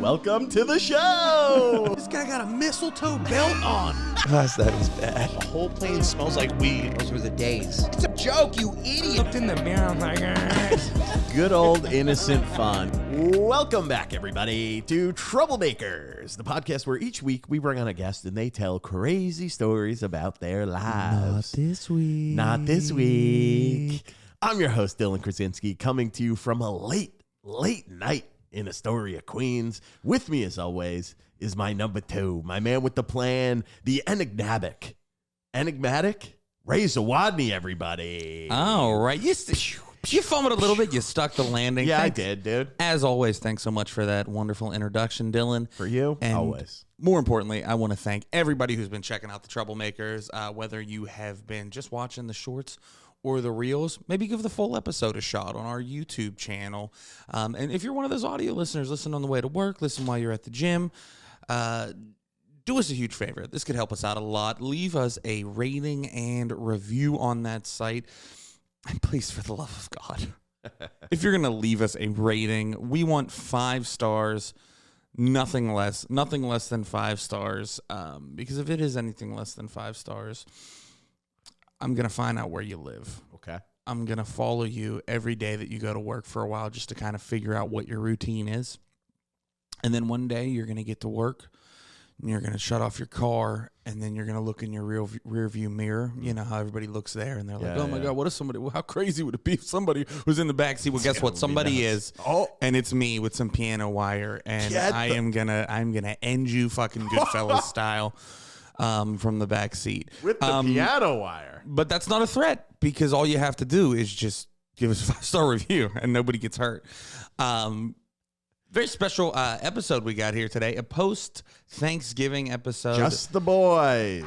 Welcome to the show. This guy got a mistletoe belt on. Gosh, that is bad. The whole plane smells like weed. Those were the days. It's a joke, you idiot. Looked in the mirror, I'm like, Good old innocent fun. Welcome back, everybody, to Troublemakers, the podcast where each week we bring on a guest and they tell crazy stories about their lives. Not this week. Not this week. I'm your host, Dylan Krasinski, coming to you from a late night in Astoria, Queens. With me, as always, is my number two, my man with the plan, the enigmatic Ray Zawodni, everybody. all right. You fumbled a little bit. You stuck the landing. Yeah, Thanks. I did, dude. As always, thanks so much for that wonderful introduction, Dylan. For you, And always. More importantly, I want to thank everybody who's been checking out the Troublemakers, whether you have been just watching the shorts or the reels. Maybe give the full episode a shot on our YouTube channel. And if you're one of those audio listeners, listen on the way to work, listen while you're at the gym, do us a huge favor. This could help us out a lot. Leave us a rating and review on that site. And please, for the love of God, if you're going to leave us a rating, we want 5 stars. Nothing less than 5 stars. Because if it is anything less than 5 stars, I'm going to find out where you live. Okay. I'm going to follow you every day that you go to work for a while just to kind of figure out what your routine is. And then one day you're going to get to work and you're going to shut off your car and then you're going to look in your rear view mirror. You know how everybody looks there and they're like, oh my God, what if somebody, how crazy would it be if somebody was in the back seat? Well, guess what? Somebody is. Oh. And it's me with some piano wire. And I'm going to end you fucking Goodfellas style. From the back seat. With the piano wire. But that's not a threat because all you have to do is just give us a 5-star review and nobody gets hurt. Very special episode we got here today. A post-Thanksgiving episode. Just the boys.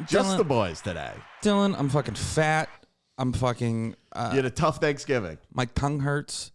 Just Dylan- the boys today. Dylan, I'm fucking fat. I'm fucking... You had a tough Thanksgiving. my tongue hurts.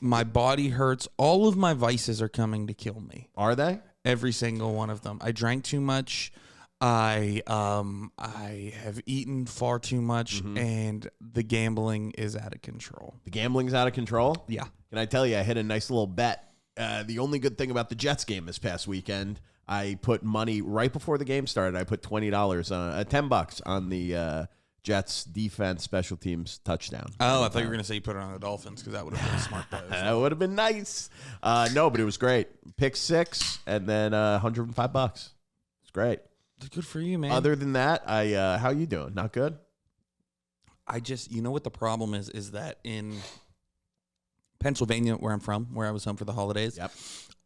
My body hurts. All of my vices are coming to kill me. Are they? Every single one of them. I drank too much. I have eaten far too much, and the gambling is out of control. The gambling's out of control? Yeah. Can I tell you, I hit a nice little bet. The only good thing about the Jets game this past weekend, I put money right before the game started. I put $20 on $10 on the Jets defense special teams touchdown. Oh, I thought you were going to say you put it on the Dolphins because that would have been a smart play. That would have been nice. No, but it was great. Pick 6 and then $105. It's great. Good for you, man. Other than that, how you doing? Not good? I just, you know what the problem is that in Pennsylvania, where I'm from, where I was home for the holidays, Yep.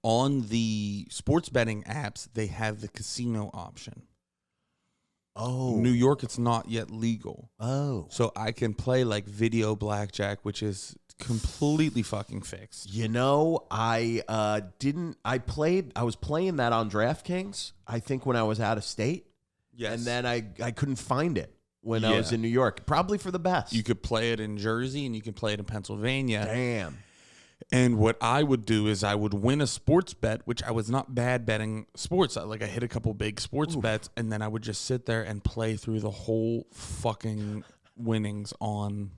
on the sports betting apps, they have the casino option. Oh. New York, it's not yet legal. Oh. So I can play like video blackjack, which is completely fucking fixed. You know, I was playing that on DraftKings, I think when I was out of state. Yes. And then I couldn't find it when I was in New York. Probably for the best. You could play it in Jersey and you can play it in Pennsylvania. Damn. And what I would do is I would win a sports bet, which I was not bad betting sports. I hit a couple big sports bets, and then I would just sit there and play through the whole fucking winnings on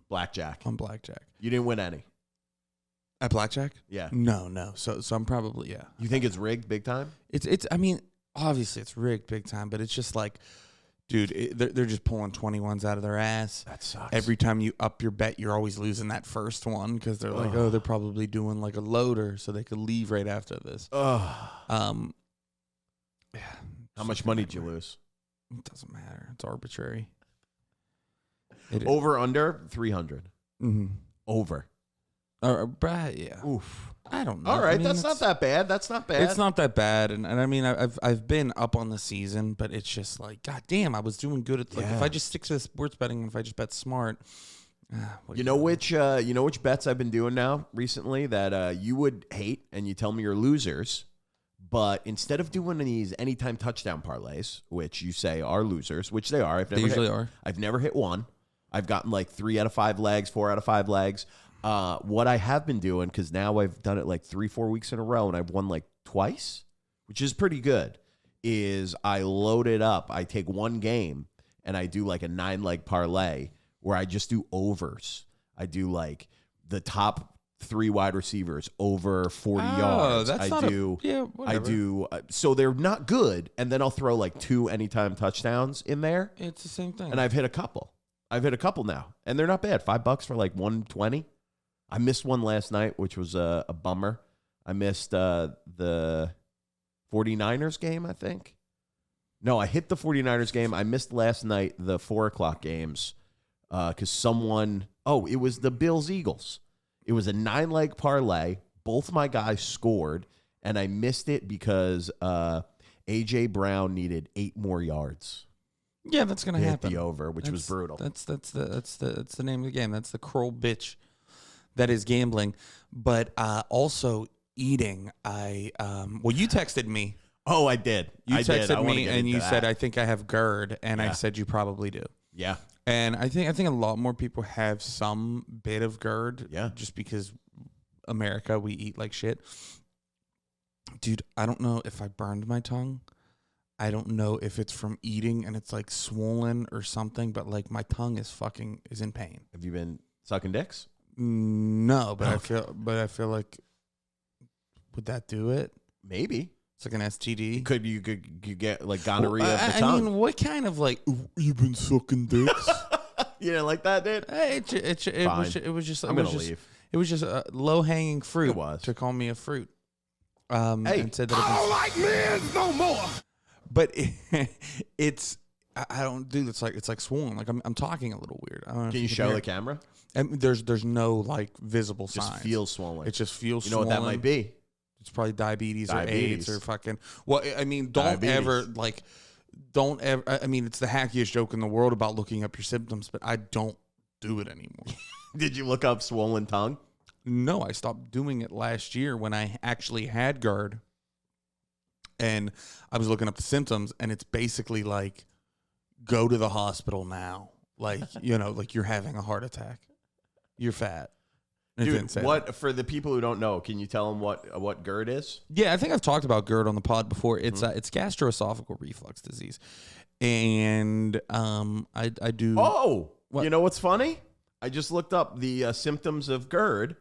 Blackjack. on blackjack. You didn't win any. At blackjack? Yeah. No. So I'm probably You think it's rigged big time? It's. I mean, obviously it's rigged big time, but it's just like, dude, they're just pulling 21s out of their ass. That sucks. Every time you up your bet, you're always losing that first one because they're like, oh, they're probably doing like a loader so they could leave right after this. Ugh. Yeah. How much money did you lose? It doesn't matter. It's arbitrary. Over, under, 300. Mm-hmm. Over. Yeah. Oof. I don't know. All right, I mean, that's not that bad. That's not bad. It's not that bad, and I mean, I've been up on the season, but it's just like, god damn, I was doing good at if I just stick to the sports betting, and if I just bet smart. You know which bets I've been doing now recently that you would hate, and you tell me you're losers. But instead of doing these anytime touchdown parlays, which you say are losers, which they are, They usually are. I've never hit one. I've gotten like 3 out of 5 legs, 4 out of 5 legs. What I have been doing, because now I've done it like 3-4 weeks in a row, and I've won like twice, which is pretty good, is I load it up. I take one game, and I do like a 9-leg parlay where I just do overs. I do like the top 3 wide receivers over 40 yards. That's not whatever. I do. So they're not good, and then I'll throw like 2 anytime touchdowns in there, It's the same thing. and I've hit a couple. Now, and they're not bad. $5 for like 120. I missed one last night, which was a bummer. I missed the 49ers game, I think. No, I hit the 49ers game. I missed last night the 4 o'clock games because someone. Oh, it was the Bills-Eagles. It was a 9-leg parlay. Both my guys scored, and I missed it because A.J. Brown needed 8 more yards. Yeah, that's gonna happen. Hit the over, which was brutal. That's the name of the game. That's the cruel bitch that is gambling, but also eating. You texted me. Oh, I did. You I texted did. me and you said, "I think I have GERD," and I said, "You probably do." Yeah. And I think a lot more people have some bit of GERD. Yeah. Just because America, we eat like shit. Dude, I don't know if I burned my tongue. I don't know if it's from eating and it's like swollen or something, but like my tongue is in pain. Have you been sucking dicks? No, but Okay. I feel like, would that do it? Maybe. It's like an STD. You could get like gonorrhea of the tongue. I mean, what kind of like you've been sucking dicks? You didn't like that, dude? It was just. I'm gonna leave. It was just a low hanging fruit. It was. To call me a fruit. Hey, and said that I don't like men no more. But it's. I don't do. It's like swollen. Like I'm talking a little weird. I don't know. Can you show the camera? And there's no like visible Just signs. feels swollen. It just feels. You know what that might be? It's probably diabetes or Diabetes. AIDS or fucking. Well, I mean, don't ever. I mean, it's the hackiest joke in the world about looking up your symptoms, but I don't do it anymore. Did you look up swollen tongue? No, I stopped doing it last year when I actually had GERD, and I was looking up the symptoms, and it's basically like, go to the hospital now. Like, like you're having a heart attack. You're fat. It didn't Dude, say what that. for the people who don't know? Can you tell them what GERD is? Yeah, I think I've talked about GERD on the pod before. It's it's gastroesophageal reflux disease, and I do. Oh, What? You know what's funny? I just looked up the symptoms of GERD,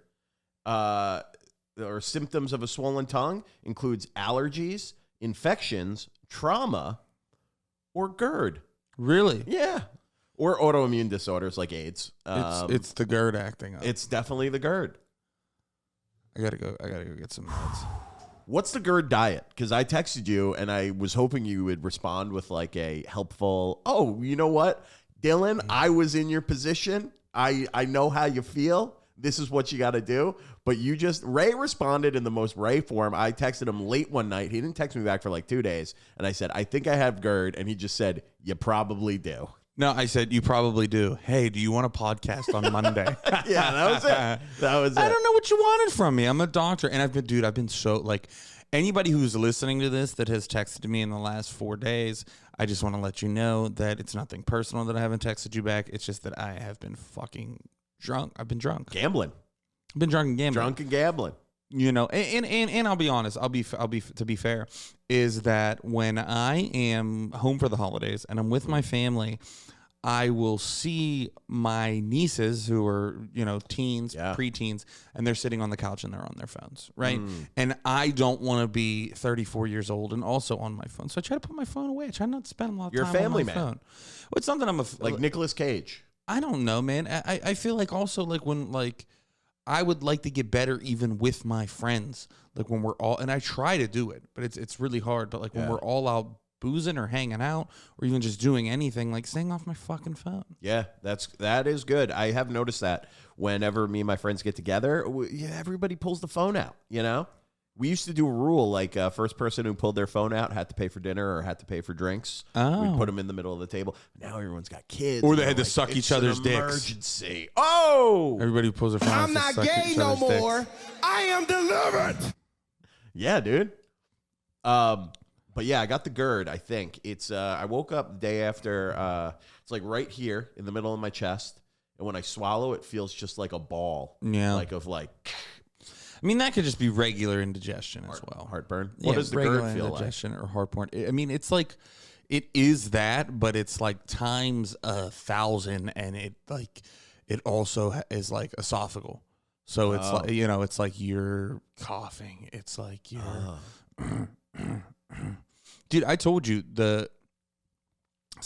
or symptoms of a swollen tongue includes allergies, infections, trauma, or GERD. Really? Yeah. Or autoimmune disorders like AIDS. It's the GERD acting up. It's definitely the GERD. I gotta go get some meds. What's the GERD diet? Because I texted you and I was hoping you would respond with like a helpful, oh, you know what? Dylan, I was in your position. I know how you feel. This is what you got to do. But Ray responded in the most Ray form. I texted him late one night. He didn't text me back for like 2 days. And I said, I think I have GERD. And he just said, you probably do. No, I said, you probably do. Hey, do you want a podcast on Monday? Yeah, that was it. That was it. I don't know what you wanted from me. I'm a doctor. And I've been so like, anybody who's listening to this that has texted me in the last 4 days, I just want to let you know that it's nothing personal that I haven't texted you back. It's just that I have been fucking drunk. I've been drunk. Gambling. I've been drunk and gambling. Drunk and gambling. And I'll be honest. I'll be to be fair, is that when I am home for the holidays and I'm with my family, I will see my nieces who are, teens, preteens, and they're sitting on the couch and they're on their phones, right? And I don't want to be 34 years old and also on my phone. So I try to put my phone away. I try not to spend a lot of You're a time family on my man. phone. Well, it's something Like Nicolas Cage. I don't know, man. I feel like also like when like I would like to get better even with my friends. Like when we're all, and I try to do it, but it's really hard. But like when we're all out boozing or hanging out or even just doing anything, like staying off my fucking phone. Yeah, that is good. I have noticed that whenever me and my friends get together, everybody pulls the phone out, We used to do a rule like first person who pulled their phone out had to pay for dinner or had to pay for drinks. Oh. We'd put them in the middle of the table. Now everyone's got kids. Or they and had to they're suck "It's each other's an dicks." Emergency. Oh! Everybody who pulls their phone out I'm has to not suck gay each no other's dicks. more. I am delivered. Yeah, dude. But yeah, I got the GERD, I think. It's I woke up the day after, it's like right here in the middle of my chest. And when I swallow, it feels just like a ball. Yeah. Like I mean, that could just be regular indigestion as well. heartburn. What does the regular GERD feel like? indigestion or heartburn. I mean, it's like, it is that, but it's like times 1,000, and it also is like esophageal. So it's like, it's like you're coughing. It's like you're dude, I told you so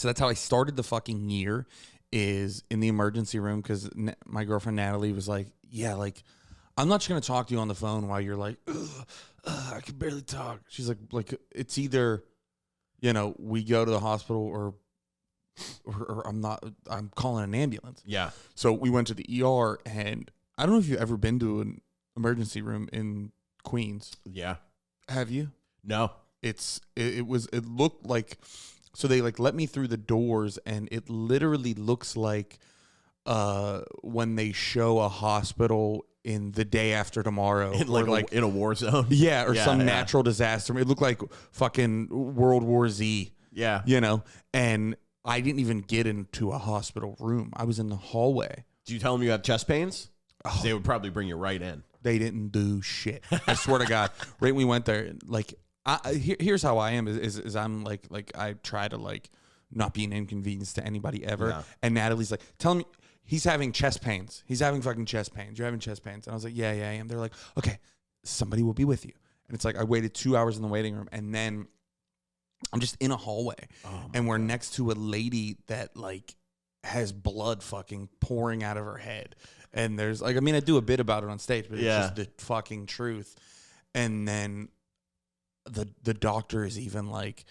that's how I started the fucking year, is in the emergency room, because my girlfriend Natalie was like, yeah, like, I'm not just going to talk to you on the phone while you're like, I can barely talk. She's like, it's either, we go to the hospital or I'm calling an ambulance. Yeah. So we went to the ER, and I don't know if you've ever been to an emergency room in Queens. Yeah. Have you? No. It looked like, so they like let me through the doors, and it literally looks like when they show a hospital in The Day After Tomorrow, In a war zone. yeah, or some natural disaster. It looked like fucking World War Z. Yeah. And I didn't even get into a hospital room. I was in the hallway. Do you tell them you have chest pains? They would probably bring you right in. They didn't do shit. I swear to God. Right when we went there, like, here's how I am is I'm like I try to like not be an inconvenience to anybody ever. Yeah. And Natalie's like, tell me he's having chest pains. He's having fucking chest pains. You're having chest pains. And I was like, yeah, I am. They're like, okay, somebody will be with you. And it's like I waited 2 hours in the waiting room, and then I'm just in a hallway, and we're next to a lady that like has blood fucking pouring out of her head. And there's like, I mean, I do a bit about it on stage, but it's just the fucking truth. And then the doctor is even like,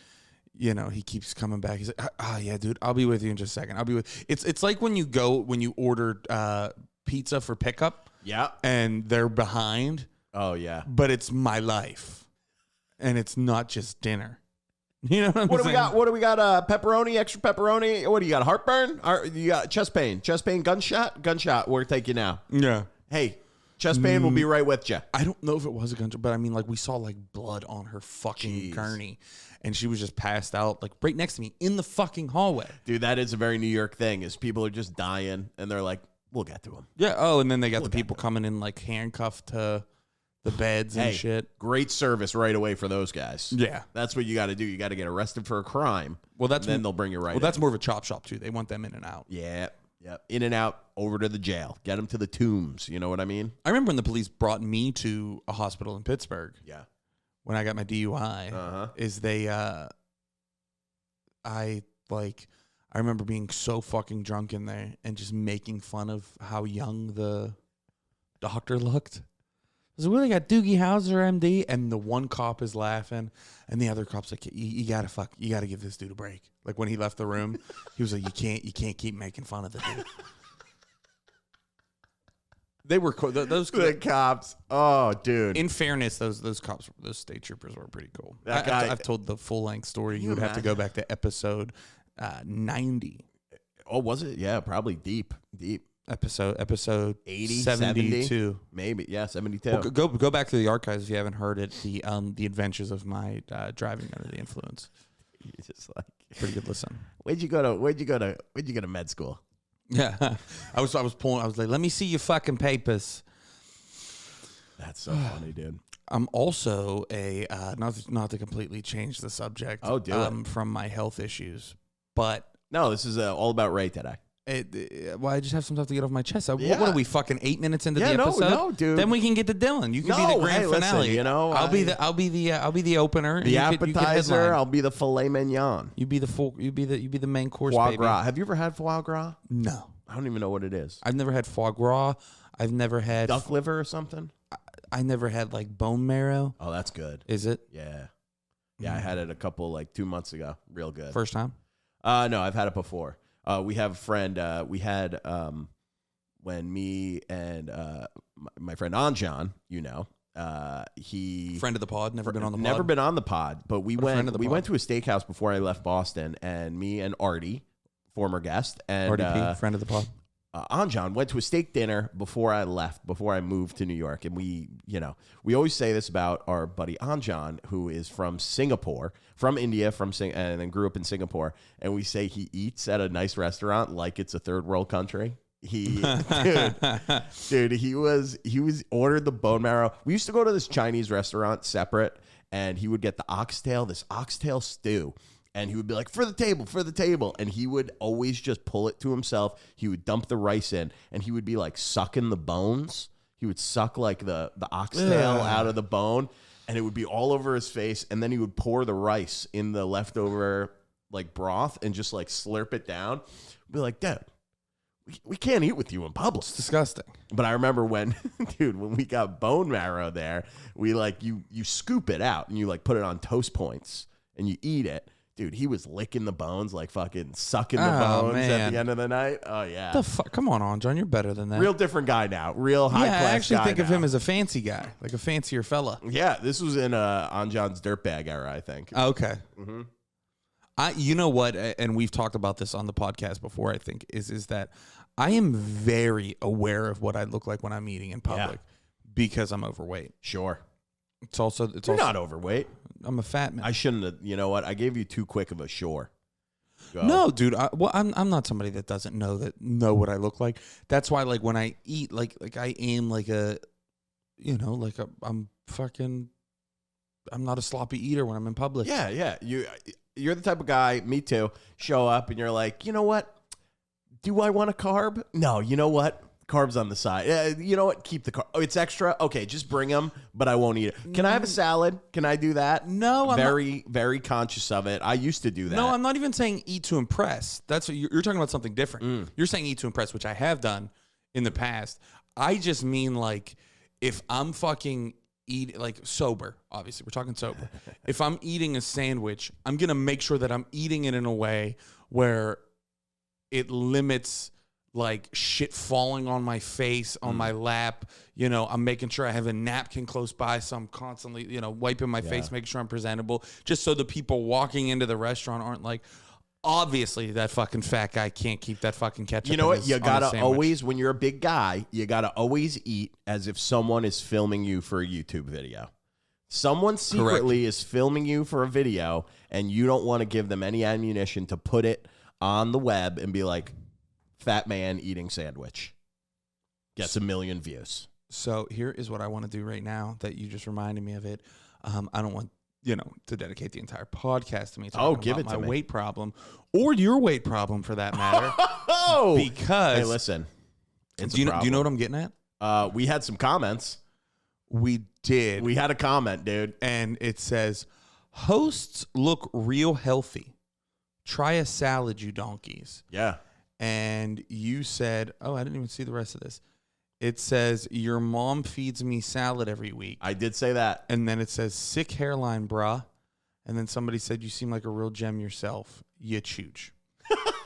he keeps coming back. He's like, oh yeah, dude, I'll be with you in just a second. I'll be with. It's like when you order pizza for pickup. Yeah. And they're behind. Oh yeah. But it's my life, and it's not just dinner. You know what I'm saying? What do we got? Pepperoni, extra pepperoni. What do you got? Heartburn? You got chest pain? Chest pain? Gunshot. We'll take you now. Yeah. Hey, chest pain will be right with you. I don't know if it was a gunshot, but I mean, like, we saw like blood on her fucking gurney, and she was just passed out, like right next to me in the fucking hallway. Dude, that is a very New York thing. Is people are just dying, and they're like, "We'll get to them." Yeah. Oh, and then they got the people coming in like handcuffed to the beds and shit. Great service right away for those guys. Yeah. That's what you got to do. You got to get arrested for a crime. Well, then they'll bring you right in. That's more of a chop shop, too. They want them in and out. Yeah. Yep. In and out, over to the jail. Get them to the tombs. You know what I mean? I remember when the police brought me to a hospital in Pittsburgh. Yeah. When I got my DUI. Is they, I remember being so fucking drunk in there and just making fun of how young the doctor looked. I was like, well, they got Doogie Howser, MD, and the one cop is laughing, and the other cop's like, you gotta give this dude a break. Like when he left the room, he was like, you can't keep making fun of the dude. They were cool. Those the cops. Oh, dude. In fairness, those cops, those state troopers were pretty cool. That guy, I've told the full length story. You would have to go back to episode 90. Oh, was it? Yeah, probably deep. Episode 80, 72. 70? Maybe, yeah, 72. Well, go back to the archives if you haven't heard it. The adventures of my driving under the influence. You're just like, pretty good listen. Where'd you go to med school? Yeah, I was like, let me see your fucking papers. That's so funny, dude. I'm also a not to completely change the subject. Oh, do it. From my health issues, but no, this is all about Ray today. Well, I just have some stuff to get off my chest. What are we, fucking 8 minutes into the episode? No, dude. Then we can get to Dylan. You can be the grand finale. Listen, I'll be the opener. The appetizer. I'll be the filet mignon. You be the main course. Foie baby. gras. Have you ever had foie gras? No, I don't even know what it is. I've never had foie gras. I've never had duck liver or something. I never had like bone marrow. Oh, that's good. Is it? Yeah. I had it a couple 2 months ago. Real good. First time? No, I've had it before. We have a friend. We had when me and my friend Anjan, he friend of the pod, never been on the pod. Never been on the pod, but we went to a steakhouse before I left Boston, and me and Artie, former guest, and RDP, friend of the pod. Anjan went to a steak dinner before I left, before I moved to New York. And we always say this about our buddy Anjan, who is from Singapore, from India, and then grew up in Singapore. And we say he eats at a nice restaurant like it's a third world country. He ordered the bone marrow. We used to go to this Chinese restaurant separate, and he would get this oxtail stew. And he would be like, for the table. And he would always just pull it to himself. He would dump the rice in, and he would be like sucking the bones. he would suck like the oxtail out of the bone, and it would be all over his face, and then he would pour the rice in the leftover like broth and just like slurp it down. Be like, dude, we can't eat with you in public. It's disgusting. But I remember when, dude, when we got bone marrow there, we like you scoop it out and you like put it on toast points and you eat it. Dude, he was licking the bones, like fucking sucking the bones at the end of the night. Oh yeah. The fuck? Come on, John, you're better than that. Real different guy now. Real high class guy. I actually think of now. him as a fancy guy, like a fancier fella. Yeah, this was in on John's dirtbag era, I think. Okay. Mm-hmm. You know what, and we've talked about this on the podcast before, I think, is that I am very aware of what I look like when I'm eating in public because I'm overweight. Sure. You're not overweight. I'm a fat man. I shouldn't have, you know what? I gave you too quick of a sure. Go. No, dude. I'm not somebody that doesn't know what I look like. That's why, like, when I eat, like I am like I'm not a sloppy eater when I'm in public. Yeah. You're the type of guy, me too, show up and you're like, you know what? Do I want a carb? No, you know what? Carbs on the side. You know what? Keep the carb. Oh, it's extra? Okay, just bring them, but I won't eat it. Can I have a salad? Can I do that? No, I'm very, very conscious of it. I used to do that. No, I'm not even saying eat to impress. That's what you're talking about something different. You're saying eat to impress, which I have done in the past. I just mean like if I'm fucking eat like sober, obviously we're talking sober. If I'm eating a sandwich, I'm going to make sure that I'm eating it in a way where it limits like shit falling on my face, on my lap. You know, I'm making sure I have a napkin close by, so I'm constantly, wiping my face, making sure I'm presentable, just so the people walking into the restaurant aren't like, obviously that fucking fat guy can't keep that fucking ketchup. You know what? You gotta sandwich. always, when you're a big guy, you gotta always eat as if someone is filming you for a YouTube video. Someone secretly is filming you for a video, and you don't want to give them any ammunition to put it on the web and be like, fat man eating sandwich. Gets 1 million views. So here is what I want to do right now that you just reminded me of it. I don't want to dedicate the entire podcast to me talking give about it to my me. weight problem or your weight problem for that matter. Because hey, listen, do you know what I'm getting at? We had some comments. We did. We had a comment, dude, and it says, "Hosts look real healthy. Try a salad, you donkeys." Yeah. And you said, "Oh, I didn't even see the rest of this." It says, "Your mom feeds me salad every week." I did say that. And then it says, "Sick hairline, brah." And then somebody said, "You seem like a real gem yourself. You chooch."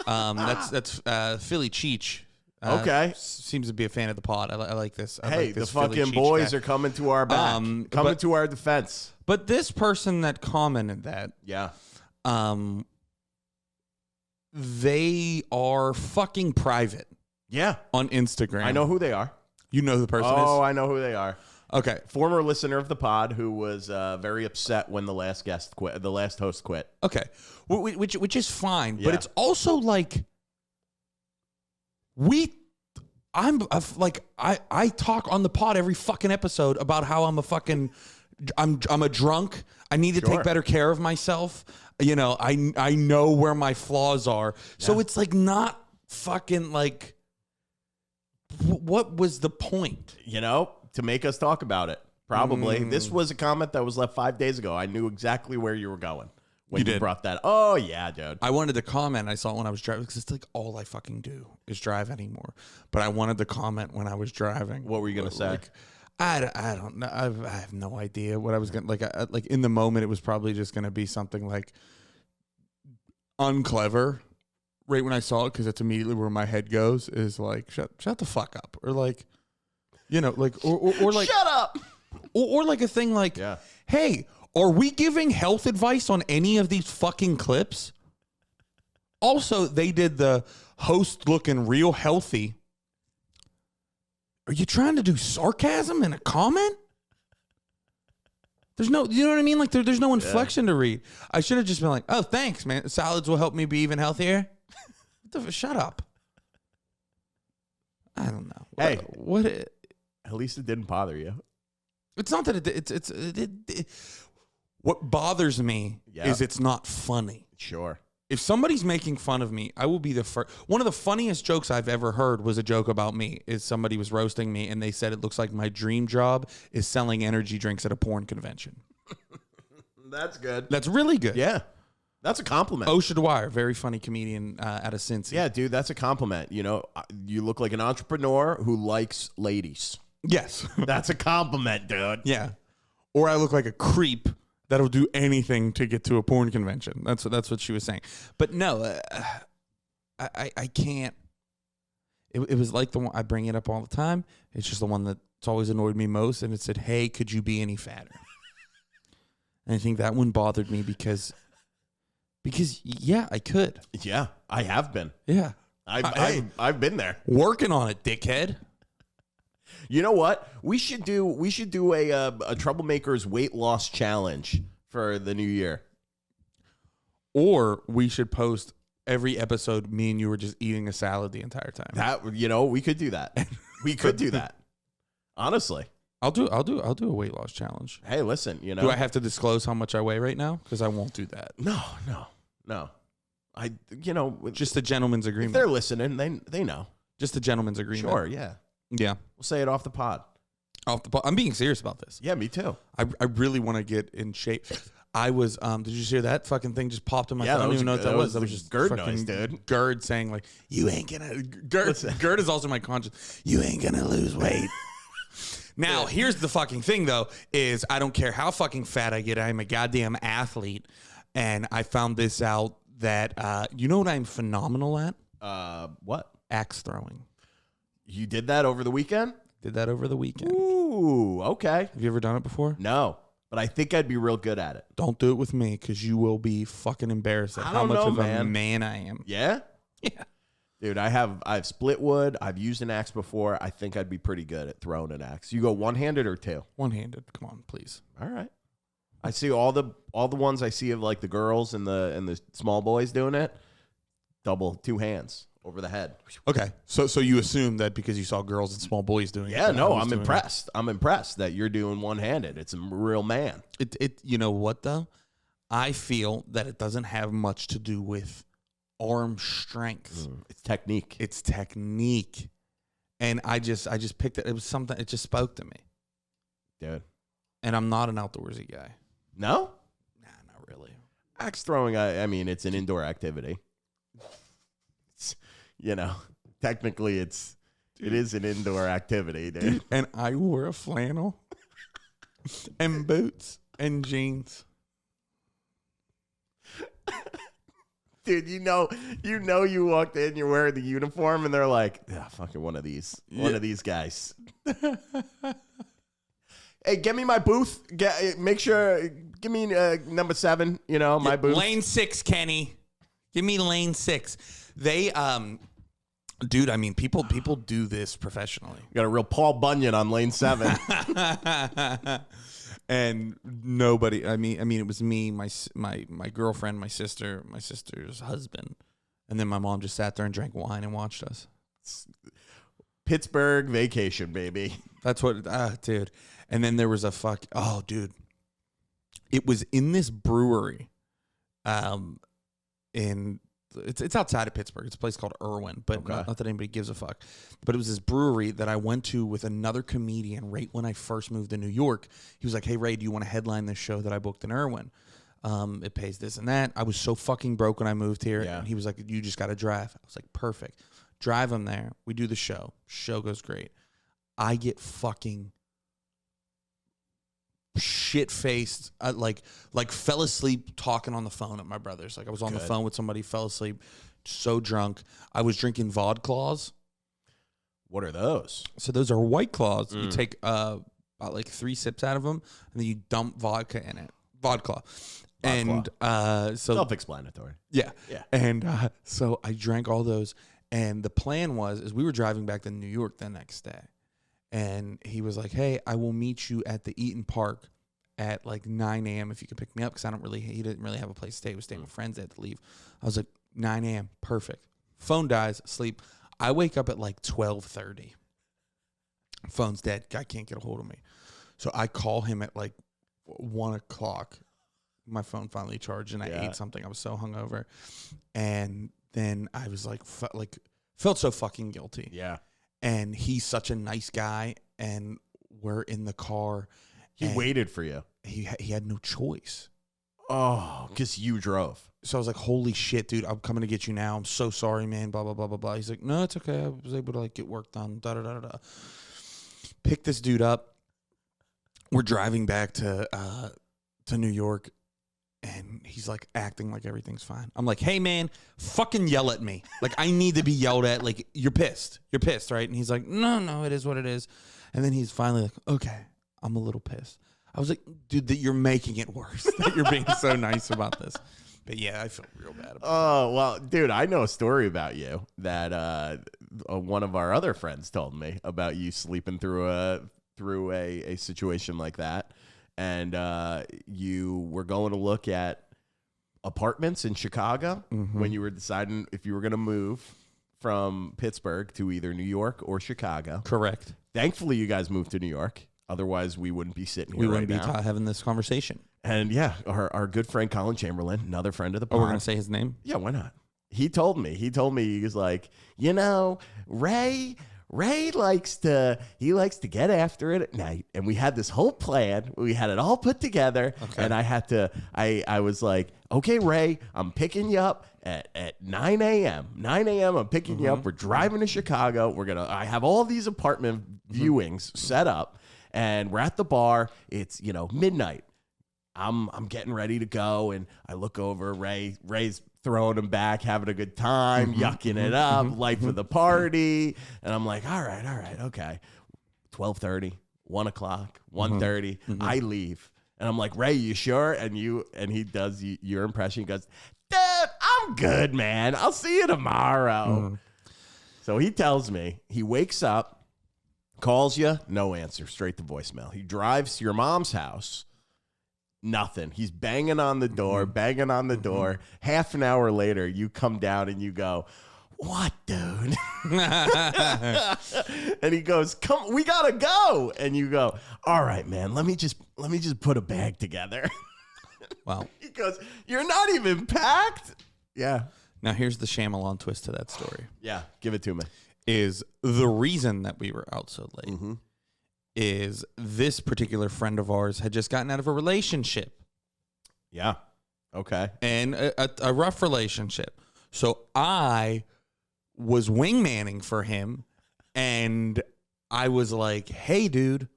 That's Philly Cheech. Okay. Seems to be a fan of the pod. I like this. I Hey, like this the fucking Philly Cheech boys guy. are coming to our back. Coming to our defense. But this person that commented that, Yeah. they are fucking private. Yeah. On Instagram. I know who they are. You know who the person is? Oh, I know who they are. Okay. Former listener of the pod who was very upset when the last guest quit, the last host quit. Okay. Which is fine, Yeah. but it's also like I talk on the pod every fucking episode about how I'm a drunk. I need to take better care of myself. I know where my flaws are. So it's like not fucking like what was the point? To make us talk about it. Probably. This was a comment that was left 5 days ago. I knew exactly where you were going when you brought that. Oh, yeah, dude. I wanted to comment. I saw it when I was driving because it's like all I fucking do is drive anymore. But I wanted to comment when I was driving. What were you going to say? Like, I don't know. I have no idea what I was going to like in the moment. It was probably just going to be something like unclever. Right when I saw it, because that's immediately where my head goes, is like, shut the fuck up. Or like, like, or like, shut up. Or like a thing like, hey, are we giving health advice on any of these fucking clips? Also, they did the host looking real healthy. Are you trying to do sarcasm in a comment? There's no, you know what I mean? Like there's no inflection to read. I should have just been like, oh, thanks, man. Salads will help me be even healthier. Shut up. I don't know. Hey, what? At least it didn't bother you. It's not that it what bothers me is it's not funny. Sure. If somebody's making fun of me, I will be the first. One of the funniest jokes I've ever heard was a joke about me. Is somebody was roasting me, and they said it looks like my dream job is selling energy drinks at a porn convention. That's good. That's really good. Yeah. That's a compliment. Osha Dwyer, very funny comedian out of Cincy. Yeah, dude, that's a compliment. You know, you look like an entrepreneur who likes ladies. Yes. That's a compliment, dude. Yeah. Or I look like a creep that'll do anything to get to a porn convention. That's what she was saying. But no, I can't. It was like the one I bring it up all the time. It's just the one that's always annoyed me most. And it said, "Hey, could you be any fatter?" And I think that one bothered me because yeah, I could. Yeah, I have been. Yeah. I've been there. Working on it, dickhead. You know what? We should do a Troublemakers weight loss challenge for the new year. Or we should post every episode me and you were just eating a salad the entire time. That, we could do that. We could do that. Honestly. I'll do a weight loss challenge. Hey, listen, Do I have to disclose how much I weigh right now? Because I won't do that. No. Just a gentleman's If agreement. they're listening, they know. Just a gentleman's agreement. Sure, yeah. Yeah. We'll say it off the pod. I'm being serious about this. Yeah, me too. I really want to get in shape. I was, did you hear that fucking thing just popped in my phone? I don't even know what that was. That was just GERD fucking noise, dude. GERD saying like, you ain't gonna, GERD is also my conscience. You ain't gonna lose weight. Now, here's the fucking thing though, is I don't care how fucking fat I get. I'm a goddamn athlete. And I found this out that, you know what I'm phenomenal at? What? Axe throwing. You did that over the weekend? Did that over the weekend. Ooh, okay. Have you ever done it before? No, but I think I'd be real good at it. Don't do it with me because you will be fucking embarrassed at how much of a man I am. Yeah? Yeah. Dude, I've split wood. I've used an axe before. I think I'd be pretty good at throwing an axe. You go one-handed or two? One-handed. Come on, please. All right. I see all the ones I see of like the girls and the small boys doing it. Double, two hands over the head. Okay. So you assume that because you saw girls and small boys doing it. Yeah, no, I'm impressed. I'm impressed that you're doing one-handed. It's a real man. It you know what though? I feel that it doesn't have much to do with arm strength. It's technique. It's technique. And I just picked it. It was something, it just spoke to me. Dude. And I'm not an outdoorsy guy. No? Nah, not really. Axe throwing, I mean, it's an indoor activity. It's, technically it is an indoor activity, dude. And I wore a flannel and boots and jeans. Dude, you walked in, you're wearing the uniform, and they're like, fucking one of these guys. Hey, get me my booth. Make sure, give me number 7, my booth. Lane 6, Kenny. Give me lane 6. They, dude, I mean, people do this professionally. You got a real Paul Bunyan on lane 7. And nobody, I mean, it was me, my girlfriend, my sister's husband. And then my mom just sat there and drank wine and watched us. Pittsburgh vacation, baby. That's what, dude. And then there was dude. It was in this brewery. It's outside of Pittsburgh. It's a place called Irwin, but okay. not that anybody gives a fuck. But it was this brewery that I went to with another comedian right when I first moved to New York. He was like, "Hey, Ray, do you want to headline this show that I booked in Irwin? It pays this and that." I was so fucking broke when I moved here. Yeah. And he was like, "You just got to drive." I was like, "Perfect." Drive him there. We do the show. Show goes great. I get fucking shit-faced, like fell asleep talking on the phone at my brother's. Like I was on the phone with somebody, fell asleep, so drunk. I was drinking Vodclaws. What are those? So those are White Claws. You take about like 3 sips out of them, and then you dump vodka in it. Vodka. And so self-explanatory. Yeah. And so I drank all those, and the plan is we were driving back to New York the next day. And he was like, "Hey, I will meet you at the Eaton Park at like 9 a.m. if you can pick me up," because he didn't really have a place to stay. He was staying with friends. They had to leave. I was like, 9 a.m. Perfect. Phone dies, sleep. I wake up at like 12:30. Phone's dead. Guy can't get a hold of me. So I call him at like 1 o'clock. my phone finally charged, and I Yeah. ate something. I was so hungover, and then I was like felt so fucking guilty. Yeah. And he's such a nice guy, and we're in the car. He and waited for you. He had no choice. Oh, because you drove. So I was like, holy shit, dude, I'm coming to get you now. I'm so sorry, man, blah, blah, blah, blah, blah. He's like, no, it's okay. I was able to, like, get work done, da-da-da-da-da. Pick this dude up. We're driving back to New York, and he's, like, acting like everything's fine. I'm like, hey, man, fucking yell at me. Like, I need to be yelled at. Like, you're pissed. You're pissed, right? And he's like, no, it is what it is. And then he's finally like, okay, I'm a little pissed. I was like, dude, that you're making it worse. That you're being so nice about this. But yeah, I feel real bad about it. Oh, well, dude, I know a story about you that one of our other friends told me about you sleeping through a situation like that. And you were going to look at apartments in Chicago when you were deciding if you were going to move from Pittsburgh to either New York or Chicago. Correct. Thankfully, you guys moved to New York. Otherwise, we wouldn't be sitting here We right wouldn't be now. having this conversation. And yeah, our good friend Colin Chamberlain, another friend of the pod. Oh, we're going to say his name? Yeah, why not? He told me, he was like, you know, Ray likes to get after it at night. And we had this whole plan. We had it all put together. Okay. And I was like, okay, Ray, I'm picking you up at 9 a.m. 9 a.m. I'm picking you up. We're driving to Chicago. I have all these apartment viewings set up, and we're at the bar. It's, midnight. I'm getting ready to go, and I look over. Ray's throwing him back, having a good time, yucking it up, life of the party. And I'm like, all right, okay. 12:30, 1 o'clock, 1:30. I leave, and I'm like, Ray, you sure? And he does your impression. He goes, dude, I'm good, man. I'll see you tomorrow. So he tells me, he wakes up, calls you, no answer, straight to voicemail. He drives to your mom's house. Nothing. He's banging on the door, Half an hour later, you come down and you go, what, dude? And he goes, come, we gotta go. And you go, all right, man, let me just put a bag together. Wow. He goes, you're not even packed? Yeah. Now, here's the Shyamalan twist to that story. Yeah, give it to me. Is the reason that we were out so late is this particular friend of ours had just gotten out of a relationship. Yeah. Okay. And a rough relationship. So I was wingmanning for him, and I was like, hey, dude.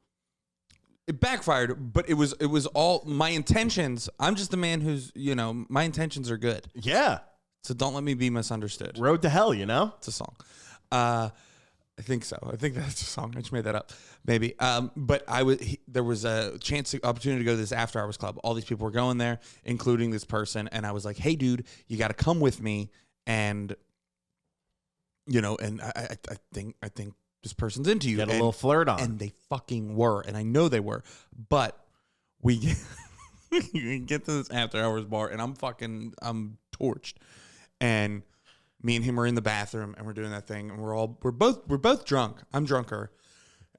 It backfired, but it was all my intentions. I'm just a man who's, my intentions are good. Yeah. So don't let me be misunderstood. Road to hell, It's a song. I think so. I think that's a song. I just made that up, maybe. But there was a opportunity to go to this after hours club. All these people were going there, including this person. And I was like, hey, dude, you got to come with me. And, and I think this person's into you. Get a little flirt on. And they fucking were. And I know they were. But we get to this after hours bar, and I'm torched. And me and him are in the bathroom, and we're doing that thing, and we're both drunk. I'm drunker,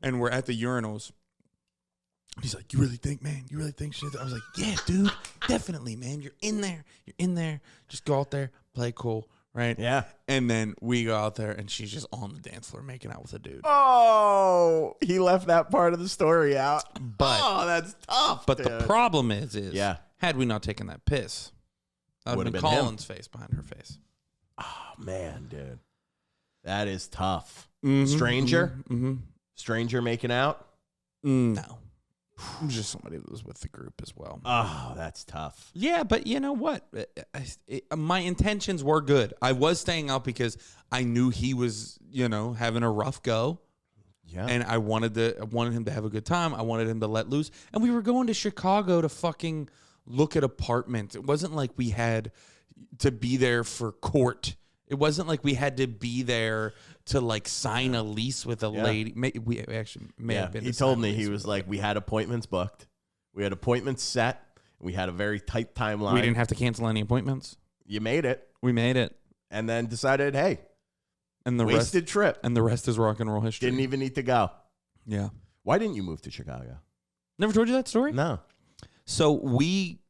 and we're at the urinals. He's like, "You really think, man? You really think shit?" I was like, "Yeah, dude, definitely, man. You're in there. Just go out there, play cool, right?" Yeah. And then we go out there, and she's just on the dance floor making out with a dude. Oh, he left that part of the story out. But that's tough. But dude. the problem is, yeah, had we not taken that piss, that would have been Colin's face behind her face. Oh, man, dude. That is tough. Stranger? Stranger making out? No. Just somebody that was with the group as well. Oh, that's tough. Yeah, but you know what? My intentions were good. I was staying out because I knew he was, having a rough go. Yeah. And I wanted him to have a good time. I wanted him to let loose. And we were going to Chicago to fucking look at apartments. It wasn't like we had to be there for court. It wasn't like we had to be there to like sign a lease with a lady. We actually may have been. He told me, he was like, we had appointments booked. We had appointments set. We had a very tight timeline. We didn't have to cancel any appointments. You made it. We made it. And then decided, hey, and the wasted trip. And the rest is rock and roll history. Didn't even need to go. Yeah. Why didn't you move to Chicago? Never told you that story? No. So we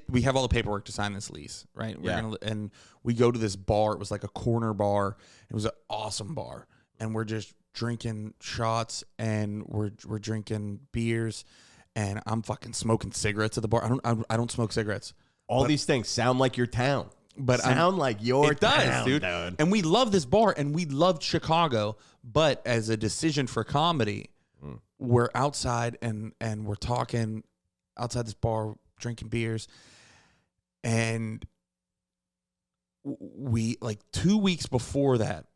we have all the paperwork to sign this lease, right? Yeah. We go to this bar. It was like a corner bar. It was an awesome bar. And we're just drinking shots and we're drinking beers and I'm fucking smoking cigarettes at the bar. I don't smoke cigarettes. All these things sound like your town. But sound like your it does, town, dude. And we love this bar and we loved Chicago, but as a decision for comedy, we're outside and we're talking outside this bar, drinking beers, and we, like 2 weeks before that,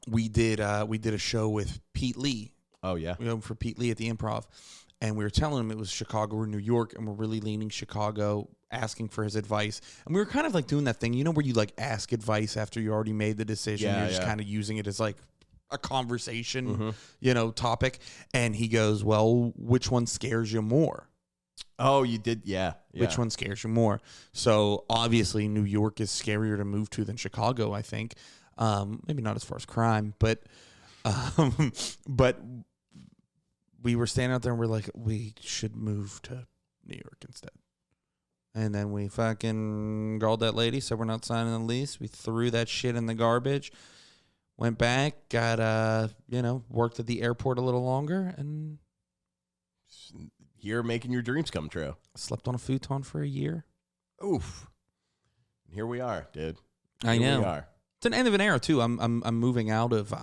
we did a show with Pete Lee. Oh yeah, For Pete Lee at the Improv, and we were telling him it was Chicago or New York, and we're really leaning Chicago, asking for his advice, and we were kind of like doing that thing, where you like ask advice after you already made the decision. You're just kind of using it as like a conversation, topic. And he goes, "Well, which one scares you more?" Oh, you did? Yeah. Which one scares you more? So obviously New York is scarier to move to than Chicago, I think. Maybe not as far as crime, but we were standing out there and we're like, we should move to New York instead. And then we fucking called that lady, said we're not signing the lease. We threw that shit in the garbage, went back, got, worked at the airport a little longer, and Here making your dreams come true. slept on a futon for a year. Oof. Here we are, dude. I Here know. we are. It's an end of an era too. I'm moving out of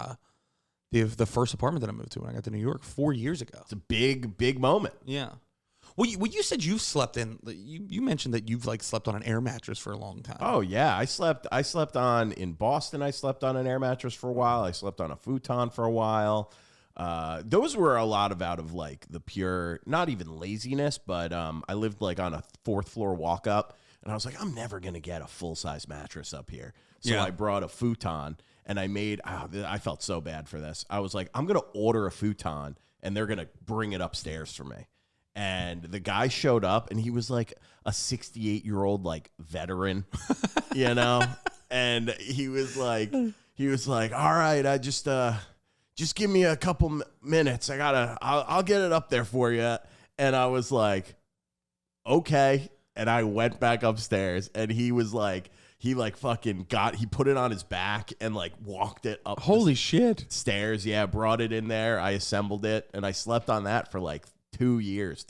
the first apartment that I moved to when I got to New York 4 years ago. It's a big moment. Yeah. Well, you said you've slept in. You mentioned that you've like slept on an air mattress for a long time. Oh yeah, I slept on in Boston. I slept on an air mattress for a while. I slept on a futon for a while. Those were a lot out of like the pure, not even laziness, but I lived like on a 4th floor walk up, and I was like, I'm never gonna get a full size mattress up here. So I brought a futon, and I felt so bad for this. I was like, I'm gonna order a futon, and they're gonna bring it upstairs for me. And the guy showed up, and he was like a 68-year-old like veteran, and he was like, all right, I just give me a couple minutes. I'll get it up there for you. And I was like, okay. And I went back upstairs, and he was like, he put it on his back and like walked it up. Holy shit. Stairs. Yeah. Brought it in there. I assembled it, and I slept on that for like 3 years.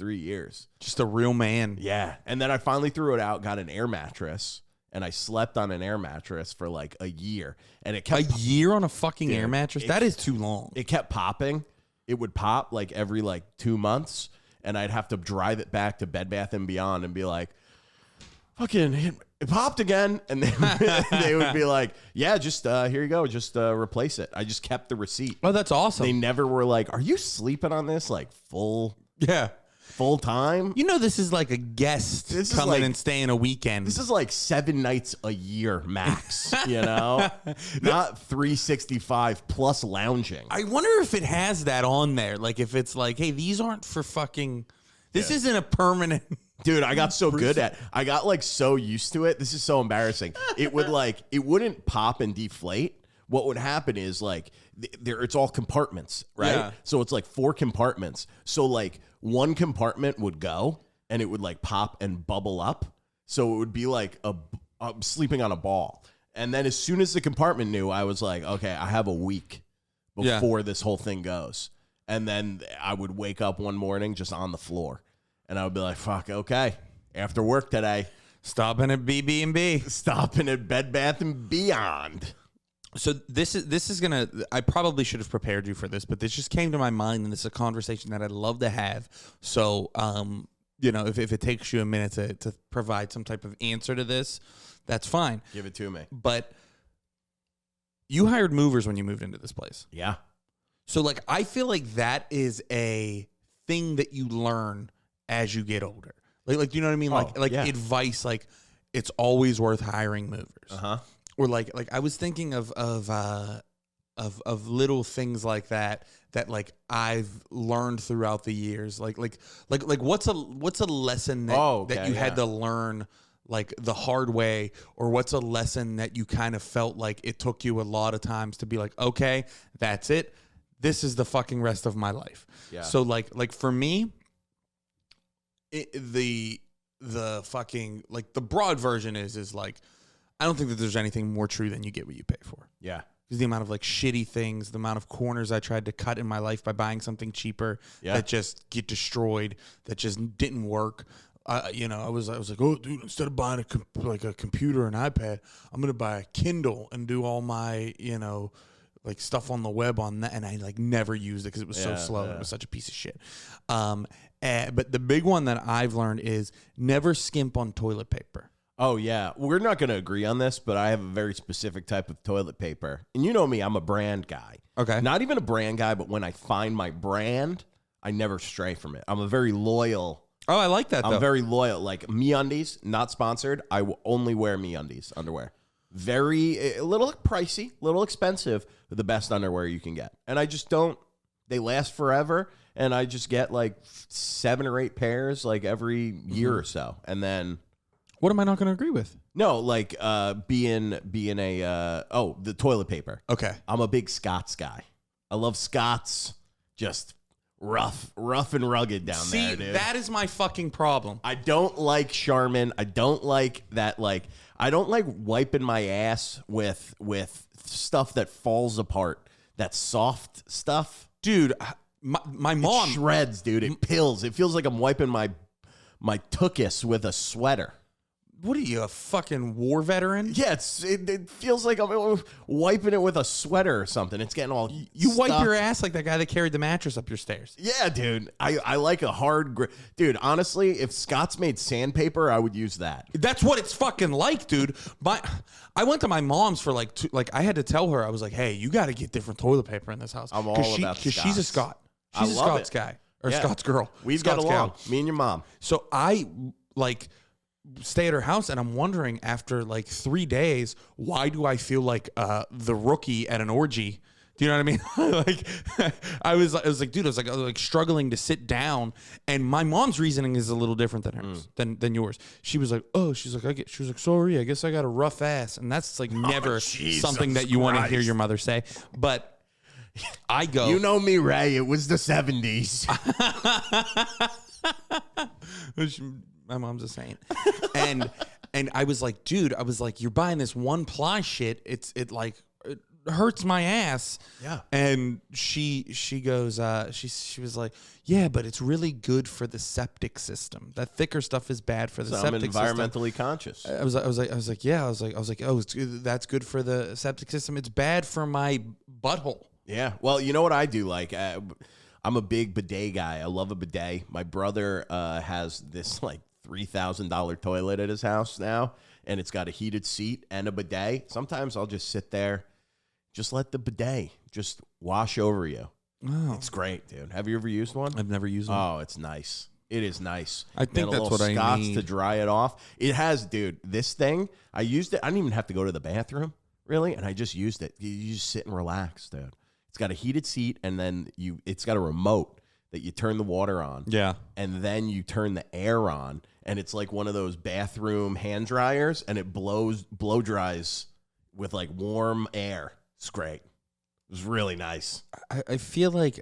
Just a real man. Yeah. And then I finally threw it out, got an air mattress, and I slept on an air mattress for like a year. And it kept A year on a fucking air mattress? That is too long. It kept popping. It would pop like every like 2 months, and I'd have to drive it back to Bed Bath & Beyond and be like, fucking, it popped again. And they would be like, yeah, just here you go. Just replace it. I just kept the receipt. Oh, that's awesome. They never were like, are you sleeping on this like full time? This is like a guest coming and staying a weekend. This is like 7 nights a year max, not 365 plus lounging. I wonder if it has that on there. Like if it's like, hey, these aren't for fucking, this isn't a permanent. Dude, I got so good at, I got like so used to it. This is so embarrassing. It wouldn't pop and deflate. What would happen is like, it's all compartments, right? Yeah. So it's like 4 compartments. So like one compartment would go and it would like pop and bubble up. So it would be like I'm sleeping on a ball. And then as soon as the compartment knew, I was like, okay, I have a week before this whole thing goes. And then I would wake up one morning just on the floor. And I would be like, fuck, okay, after work today. Stopping at BB&B. Stopping at Bed Bath & Beyond. So this is gonna. I probably should have prepared you for this, but this just came to my mind, and this is a conversation that I'd love to have. So, if it takes you a minute to provide some type of answer to this, that's fine. Give it to me. But you hired movers when you moved into this place. Yeah. So, like, I feel like that is a thing that you learn as you get older. Like you know what I mean? Like advice. Like, it's always worth hiring movers. Or like I was thinking of little things like that like I've learned throughout the years. Like what's a lesson that you had to learn like the hard way, or what's a lesson that you kind of felt like it took you a lot of times to be like, okay, that's it. This is the fucking rest of my life. Yeah. So like for me, the the fucking, like, the broad version is like, I don't think that there's anything more true than you get what you pay for. Yeah. Because the amount of, like, shitty things, the amount of corners I tried to cut in my life by buying something cheaper that just get destroyed, that just didn't work. You know, I was like, oh, dude, instead of buying a computer or an iPad, I'm going to buy a Kindle and do all my, you know, like, stuff on the web on that. And I, like, never used it because it was so slow. It was such a piece of shit. But the big one that I've learned is never skimp on toilet paper. Oh, yeah. We're not going to agree on this, but I have a very specific type of toilet paper. And you know me, I'm a brand guy. Okay. Not even a brand guy, but when I find my brand, I never stray from it. I'm a very loyal. Oh, I like that, though. I'm very loyal. Like, MeUndies, not sponsored. I will only wear MeUndies underwear. A little pricey, a little expensive, but the best underwear you can get. And I just don't, they last forever. And I just get like 7 or 8 pairs like every year or so. And then. What am I not going to agree with? No, like being the toilet paper. Okay. I'm a big Scott's guy. I love Scott's. Just rough and rugged down there, dude. That is my fucking problem. I don't like Charmin. I don't like that. Like, I don't like wiping my ass with stuff that falls apart. That soft stuff, Dude, my mom it shreds, dude. It pills. It feels like I'm wiping my tuchus with a sweater. What are you, a fucking war veteran? Yeah, it feels like I'm wiping it with a sweater or something. It's getting all You wipe stuck. your ass like that guy that carried the mattress up your stairs. Yeah, dude. I like a hard grip. Dude, honestly, if Scott's made sandpaper, I would use that. That's what it's fucking like, dude. I went to my mom's for I had to tell her, I was like, hey, you got to get different toilet paper in this house. I'm all about because she's a Scott's. Scot. She's a love Scots it. guy. Or Yeah. Scots girl. We've Scots got along. gal. Me and your mom. So I, stay at her house, and I'm wondering, after 3 days, why do I feel like the rookie at an orgy? Do you know what I mean? I was like, dude, I was like struggling to sit down, and my mom's reasoning is a little different than hers, than yours. She was like, sorry, I guess I got a rough ass, and that's never Jesus something that you want to hear Christ. your mother say. But I go, You know me, Ray. It was the 70s. my mom's a saint. And I was like, dude, you're buying this one ply shit. It hurts my ass. Yeah. And she goes, she was like, yeah, but it's really good for the septic system. That thicker stuff is bad for the So I'm septic environmentally system. conscious. I was like, yeah. I was like, oh, that's good for the septic system. It's bad for my butthole. Yeah. Well, you know what I do? I'm a big bidet guy. I love a bidet. My brother has this $3,000 toilet at his house now, and it's got a heated seat and a bidet. Sometimes I'll just sit there, just let the bidet just wash over you. Oh. It's great, dude. Have you ever used one? I've never used one. Oh, it's nice. It is nice. I think And a that's little what I Scott's need. to dry it off. It has, dude. This thing, I used it. I didn't even have to go to the bathroom, really, and I just used it. You just sit and relax, dude. It's got a heated seat, and then it's got a remote that you turn the water on. Yeah. And then you turn the air on, and it's like one of those bathroom hand dryers, and it blow dries with warm air. It's great. It was really nice. I feel like,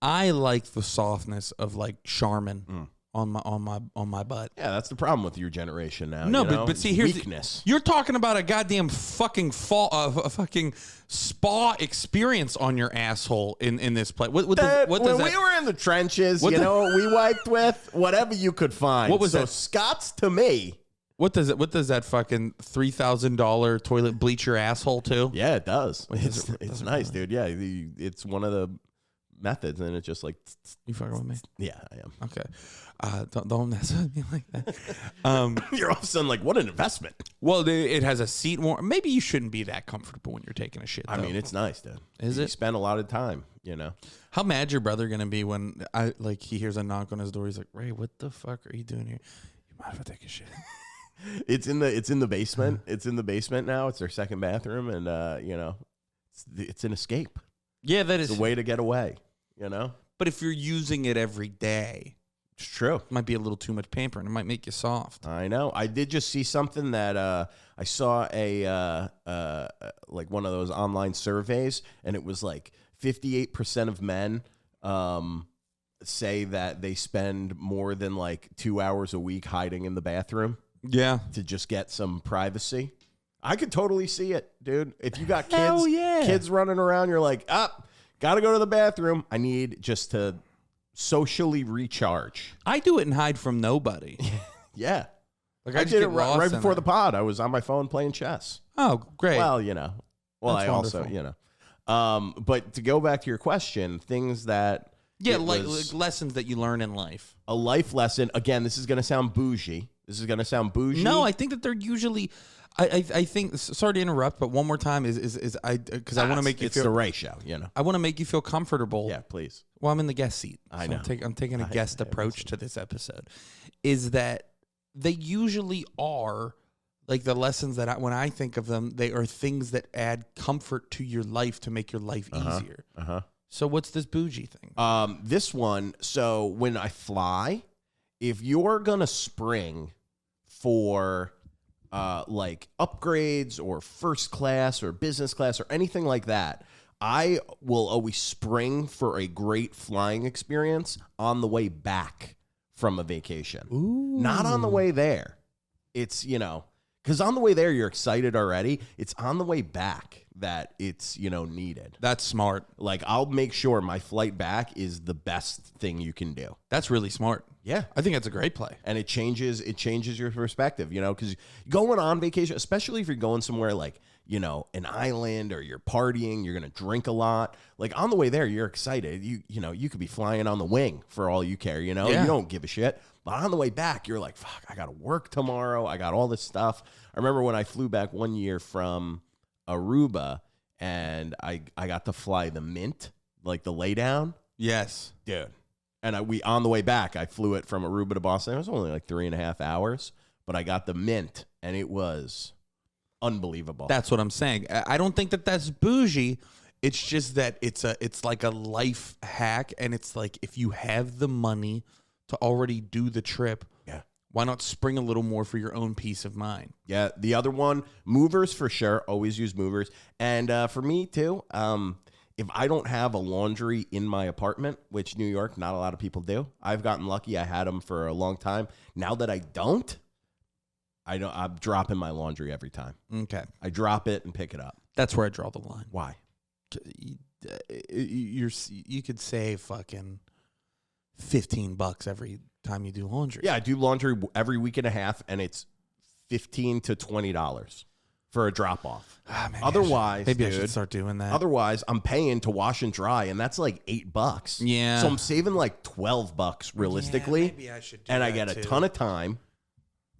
I like the softness of Charmin on my butt. Yeah, that's the problem with your generation now. No, you know? but see, here's weakness. You're talking about a goddamn fucking a fucking spa experience on your asshole in this place. What does When that? we were in the trenches, What you the- know what we wiped with? Whatever you could find. What was so that? Scott's to me. What does that fucking $3,000 toilet bleach your asshole to? Yeah, it does. does it It's nice, dude. Yeah, it's one of the methods, and it's just You fucking with me? yeah, I am. Okay. Don't mess with me like that. You're all of a sudden like, what an investment. Well, it has a seat warm. Maybe you shouldn't be that comfortable when you're taking a shit. I though. mean, it's nice, dude. Is You it? spend a lot of time, you know. How mad your brother gonna be when he hears a knock on his door? He's like, Ray, what the fuck are you doing here? You mind if I take a shit? It's in the basement. It's in the basement now. It's their second bathroom, and it's an escape. Yeah, that It's a way to get away. You know, But if you're using it every day, it's true. it might be a little too much pampering. It might make you soft. I know. I did just see something that I saw one of those online surveys, and it was 58% of men say that they spend more than like 2 hours a week hiding in the bathroom Yeah. to just get some privacy. I could totally see it, dude. If you got Hell yeah. kids running around, you're like, got to go to the bathroom. I need just to socially recharge. I do it and hide from nobody. Yeah. Like I just did it get lost right in before it. the pod. I was on my phone playing chess. Oh, great. Well, you know. Well, That's I also, wonderful. you know. But to go back to your question, things that yeah, it like was lessons that you learn in life. a life lesson. Again, this is going to sound bougie. No, I think that they're usually. I think. Sorry to interrupt, but one more time is I because I want to make you it's feel. the ratio, you know. I want to make you feel comfortable. Yeah, please. Well, I'm in the guest seat. I So know. I'm taking a guest approach to this episode. Is that they usually are like the lessons that when I think of them, they are things that add comfort to your life to make your life easier. So what's this bougie thing? This one. So when I fly, if you're gonna spring for like upgrades or first class or business class or anything like that, I will always spring for a great flying experience on the way back from a vacation. Not on the way there. It's, you know, because on the way there, you're excited already. It's on the way back that it's, you know, needed. That's smart. Like, I'll make sure my flight back is the best thing you can do. That's really smart. Yeah. I think that's a great play. And it changes your perspective, you know, because going on vacation, especially if you're going somewhere like, you know, an island or you're partying, you're going to drink a lot. Like on the way there, you're excited. You know, you could be flying on the wing for all you care, you know, Yeah. you don't give a shit. But on the way back, you're like, fuck, I got to work tomorrow. I got all this stuff. I remember when I flew back one year from Aruba and I got to fly the Mint, like the laydown. Yes. Dude. And on the way back, I flew it from Aruba to Boston. It was only like 3.5 hours, but I got the Mint, and it was unbelievable. That's what I'm saying. I don't think that that's bougie. It's just that it's like a life hack, and it's like if you have the money to already do the trip, Yeah. why not spring a little more for your own peace of mind? Yeah, the other one, movers for sure. Always use movers. And for me, too, if I don't have a laundry in my apartment, which New York, not a lot of people do. I've gotten lucky. I had them for a long time. Now that I don't, I'm dropping my laundry every time. Okay. I drop it and pick it up. That's where I draw the line. Why? You could save fucking $15 every time you do laundry. Yeah, I do laundry every week and a half, and it's $15 to $20 for a drop off. Otherwise, maybe I dude, should start doing that. Otherwise, I'm paying to wash and dry, and that's like $8. Yeah. So I'm saving like $12 realistically. Yeah, maybe I should do and I that get a too. ton of time.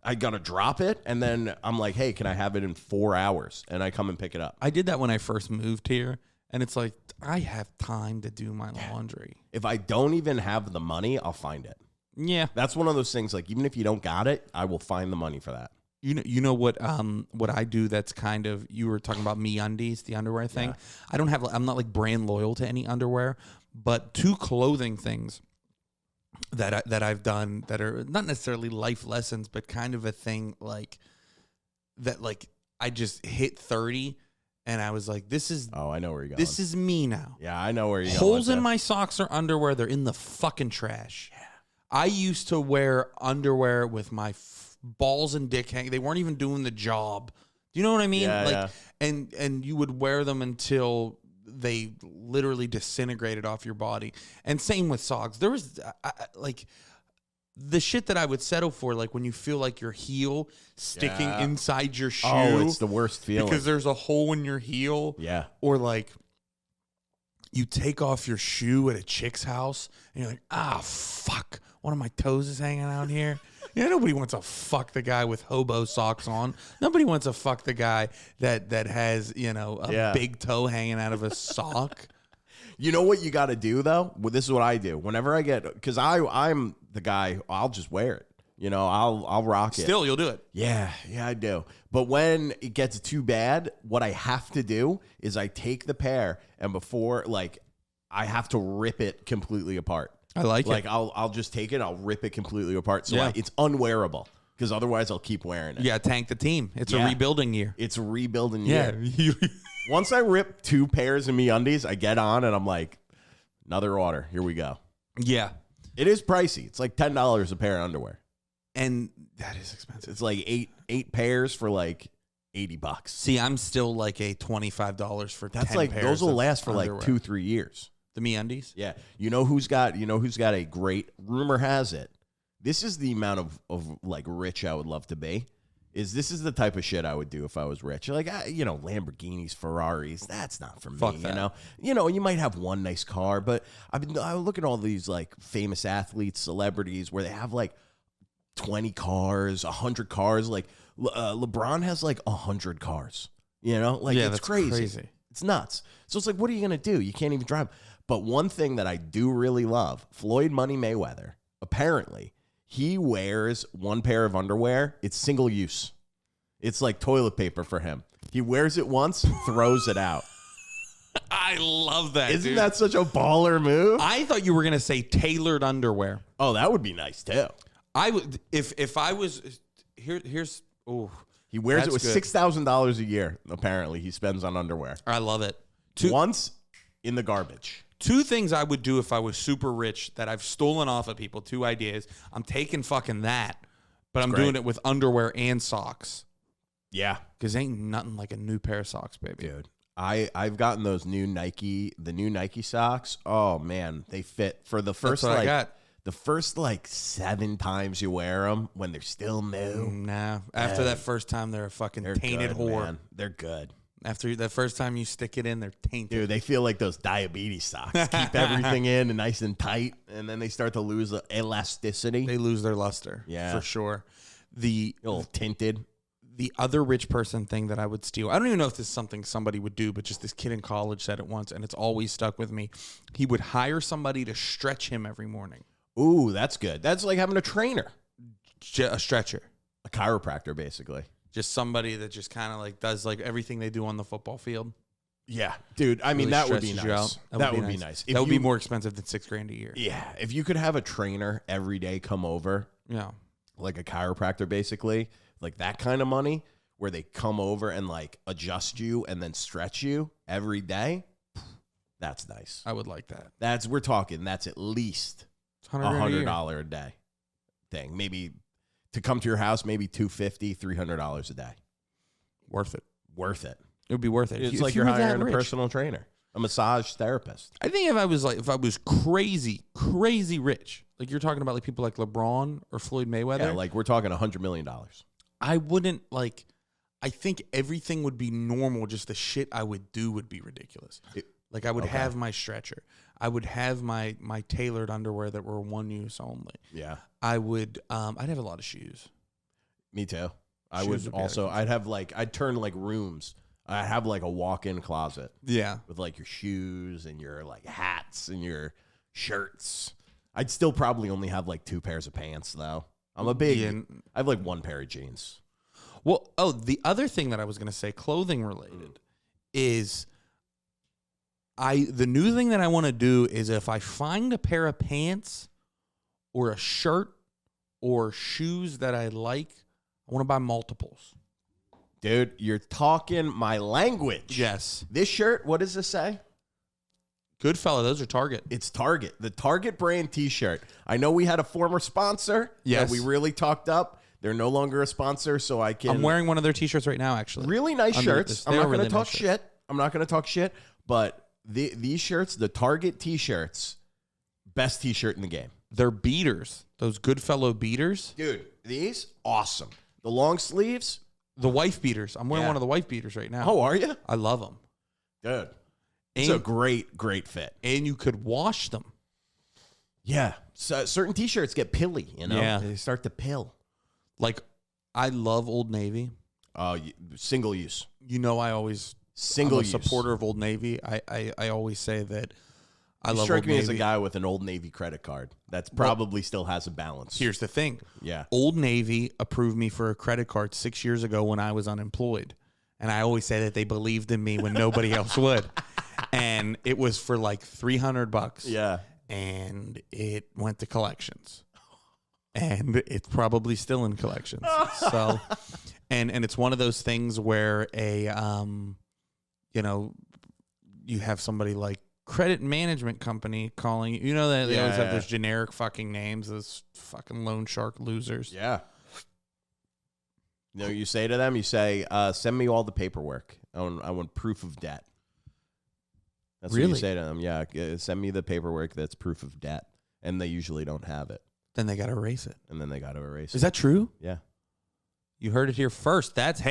I gotta drop it, and then I'm like, hey, can I have it in 4 hours? And I come and pick it up. I did that when I first moved here, and it's like I have time to do my laundry. If I don't even have the money, I'll find it. Yeah. That's one of those things. Like even if you don't got it, I will find the money for that. You know what I do that's kind of, you were talking about MeUndies, the underwear thing. Yeah. I'm not like brand loyal to any underwear, but 2 clothing things that I've done that are not necessarily life lessons, but kind of a thing like that. Like I just hit 30 and I was like, this is Oh, I know where you're going. this is me now. Yeah, I know where you're going. Holes with in this. my socks or underwear, they're in the fucking trash. Yeah. I used to wear underwear with my balls and dick hanging. They weren't even doing the job. Do you know what I mean? Yeah, like, yeah. And you would wear them until they literally disintegrated off your body. And same with socks. There was like the shit that I would settle for, like when you feel like your heel sticking Yeah. inside your shoe. Oh, it's the worst feeling. because there's a hole in your heel. Yeah. Or like you take off your shoe at a chick's house and you're like, fuck, one of my toes is hanging out here. Yeah, nobody wants to fuck the guy with hobo socks on. Nobody wants to fuck the guy that has, you know, a big toe hanging out of a sock. You know what you got to do though? Well, this is what I do. Whenever I get, because I'm the guy, I'll just wear it. You know, I'll rock it. Still, you'll do it. Yeah, I do. But when it gets too bad, what I have to do is I take the pair and before, like, I have to rip it completely apart. I like it. Like, I'll just take it, I'll rip it completely apart. So Yeah. it's unwearable because otherwise I'll keep wearing it. You got to tank the team. It's Yeah. a rebuilding year. It's a rebuilding Yeah. year. Once I rip 2 pairs of MeUndies, I get on and I'm like, another order. Here we go. Yeah. It is pricey. It's like $10 a pair of underwear. And that is expensive. It's like eight pairs for like $80. See, I'm still like a $25 for That's 10 like pairs those will of last for underwear. like 2-3 years. The MeUndies? Yeah. You know who's got a great, rumor has it. This is the amount of like rich I would love to be. This is the type of shit I would do if I was rich. Like, Lamborghinis, Ferraris, that's not for me. Fuck that. You might have one nice car, but I look at all these like famous athletes, celebrities where they have like 20 cars, 100 cars. Like LeBron has like 100 cars, like Yeah, it's that's crazy. It's nuts. So it's like, what are you going to do? You can't even drive. But one thing that I do really love, Floyd Money Mayweather, apparently, he wears one pair of underwear. It's single use. It's like toilet paper for him. He wears it once, throws it out. I love that. Isn't dude. that such a baller move? I thought you were gonna say tailored underwear. Oh, that would be nice too. I would if I was here's He wears it That's with good. $6,000 a year. Apparently, he spends on underwear. I love it. Once in the garbage. Two things I would do if I was super rich that I've stolen off of people. 2 ideas. I'm taking fucking that, but I'm great. doing it with underwear and socks. Yeah, Because ain't nothing like a new pair of socks, baby. dude. I've gotten those new Nike socks. Oh man, they fit for the first That's what I got. the first like 7 times you wear them when they're still new. Nah. After that first time, they're a fucking They're tainted good, whore. man. They're good. After that first time you stick it in, they're tainted. Dude, they feel like those diabetes socks. Keep everything in and nice and tight, and then they start to lose the elasticity. They lose their luster. Yeah. For sure. The A little tinted. the other rich person thing that I would steal, I don't even know if this is something somebody would do, but just this kid in college said it once, and it's always stuck with me. He would hire somebody to stretch him every morning. Ooh, that's good. That's like having a trainer. A stretcher. A chiropractor, basically. Just somebody that just kind of like does like everything they do on the football field. Yeah, dude. I mean, Really that would be stretches you nice. out. That would be nice. If That would be you- more expensive than $6,000 a year. Yeah, if you could have a trainer every day come over, Yeah. like a chiropractor, basically, like that kind of money, where they come over and like adjust you and then stretch you every day, that's nice. I would like that. That's at least It's $100 a year. $100 a day thing. Maybe to come to your house, maybe $250, $300 a day. Worth it. Worth it. It would be worth it. It's If like you you're were that hiring a rich. personal trainer, a massage therapist. I think if I was crazy rich, like you're talking about like people like LeBron or Floyd Mayweather, Yeah, like we're talking $100 million. I wouldn't like. I think everything would be normal. Just the shit I would do would be ridiculous. Like I would Okay. have my stretcher. I would have my tailored underwear that were one use only. Yeah, I would. I'd have a lot of shoes. me too. I Shoes would would be also. I'd turn like rooms. I have like a walk-in closet Yeah. with like your shoes and your like hats and your shirts. I'd still probably only have like 2 pairs of pants though. I'm a big. Yeah. I have like 1 pair of jeans. Well, the other thing that I was going to say, clothing related, is the new thing that I want to do is if I find a pair of pants or a shirt or shoes that I like, I want to buy multiples. Dude, you're talking my language. Yes. This shirt, what does this say? Good fella, those are Target. It's Target, the Target brand T-shirt. I know we had a former sponsor Yes. that we really talked up. They're no longer a sponsor, so I can. I'm wearing one of their T-shirts right now, actually. really nice Under shirts. this. I'm They not are going to really talk nice shit. I'm not going to talk shit. But these shirts, the Target T-shirts, best T-shirt in the game. They're beaters. Those Goodfellow beaters. Dude, these awesome. The long sleeves. The wife beaters. I'm wearing Yeah. one of the wife beaters right now. Oh, are you, I love them. dude? It's a great fit. And you could wash them. Yeah, so certain T-shirts get pilly. Yeah. They start to pill. Like, I love Old Navy. Single use. You know, I always Single I'm a use. supporter of Old Navy. I always say that I You love strike Old me Navy. as a guy with an Old Navy credit card that's probably still has a balance. Here's the thing. Yeah. Old Navy approved me for a credit card 6 years ago when I was unemployed. And I always say that they believed in me when nobody else would. And it was for like $300. Yeah. And it went to collections. And it's probably still in collections. So and it's one of those things where you have somebody like credit management company calling you. You know that they always have Yeah. those generic fucking names, those fucking loan shark losers. Yeah. You know, you say to them, you say, send me all the paperwork. I want proof of debt. That's what Really? you say to them. Yeah, send me the paperwork that's proof of debt. And they usually don't have it. Then they got to erase it. And then they got to erase Is it. that true? Yeah. You heard it here first. That's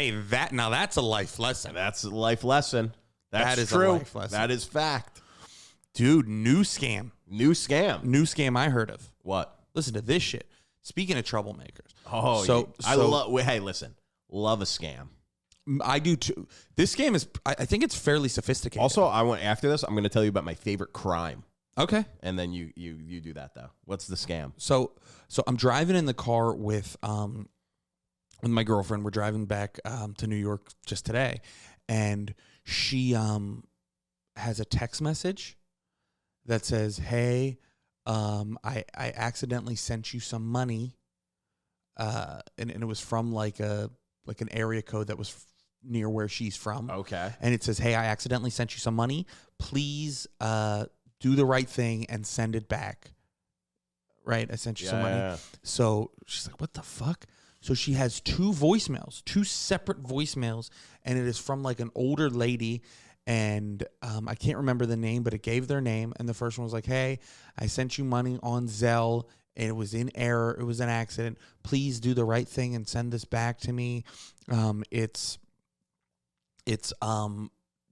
now that's a life lesson. That's a life lesson. That's That is a true. life lesson. That is fact. Dude, new scam. New scam. New scam I heard of. What? Listen to this shit. Speaking of troublemakers. Oh, So- I so- love. Hey, listen. Love a scam. I do too. This scam is, I think it's fairly sophisticated. Also, I want after this, I'm going to tell you about my favorite crime, Okay. and then you do that though. What's the scam? So I'm driving in the car with my girlfriend. We're driving back to New York just today, and she has a text message that says, "Hey, I accidentally sent you some money, and it was from like an area code that was near where she's from. Okay. And it says, "Hey, I accidentally sent you some money. Please do the right thing and send it back." Right? I sent you some money. Yeah. So she's like, "What the fuck?" So she has two separate voicemails, and it is from like an older lady. And I can't remember the name, but it gave their name. And the first one was like, "Hey, I sent you money on Zelle. And it was in error. It was an accident. Please do the right thing and send this back to me. It's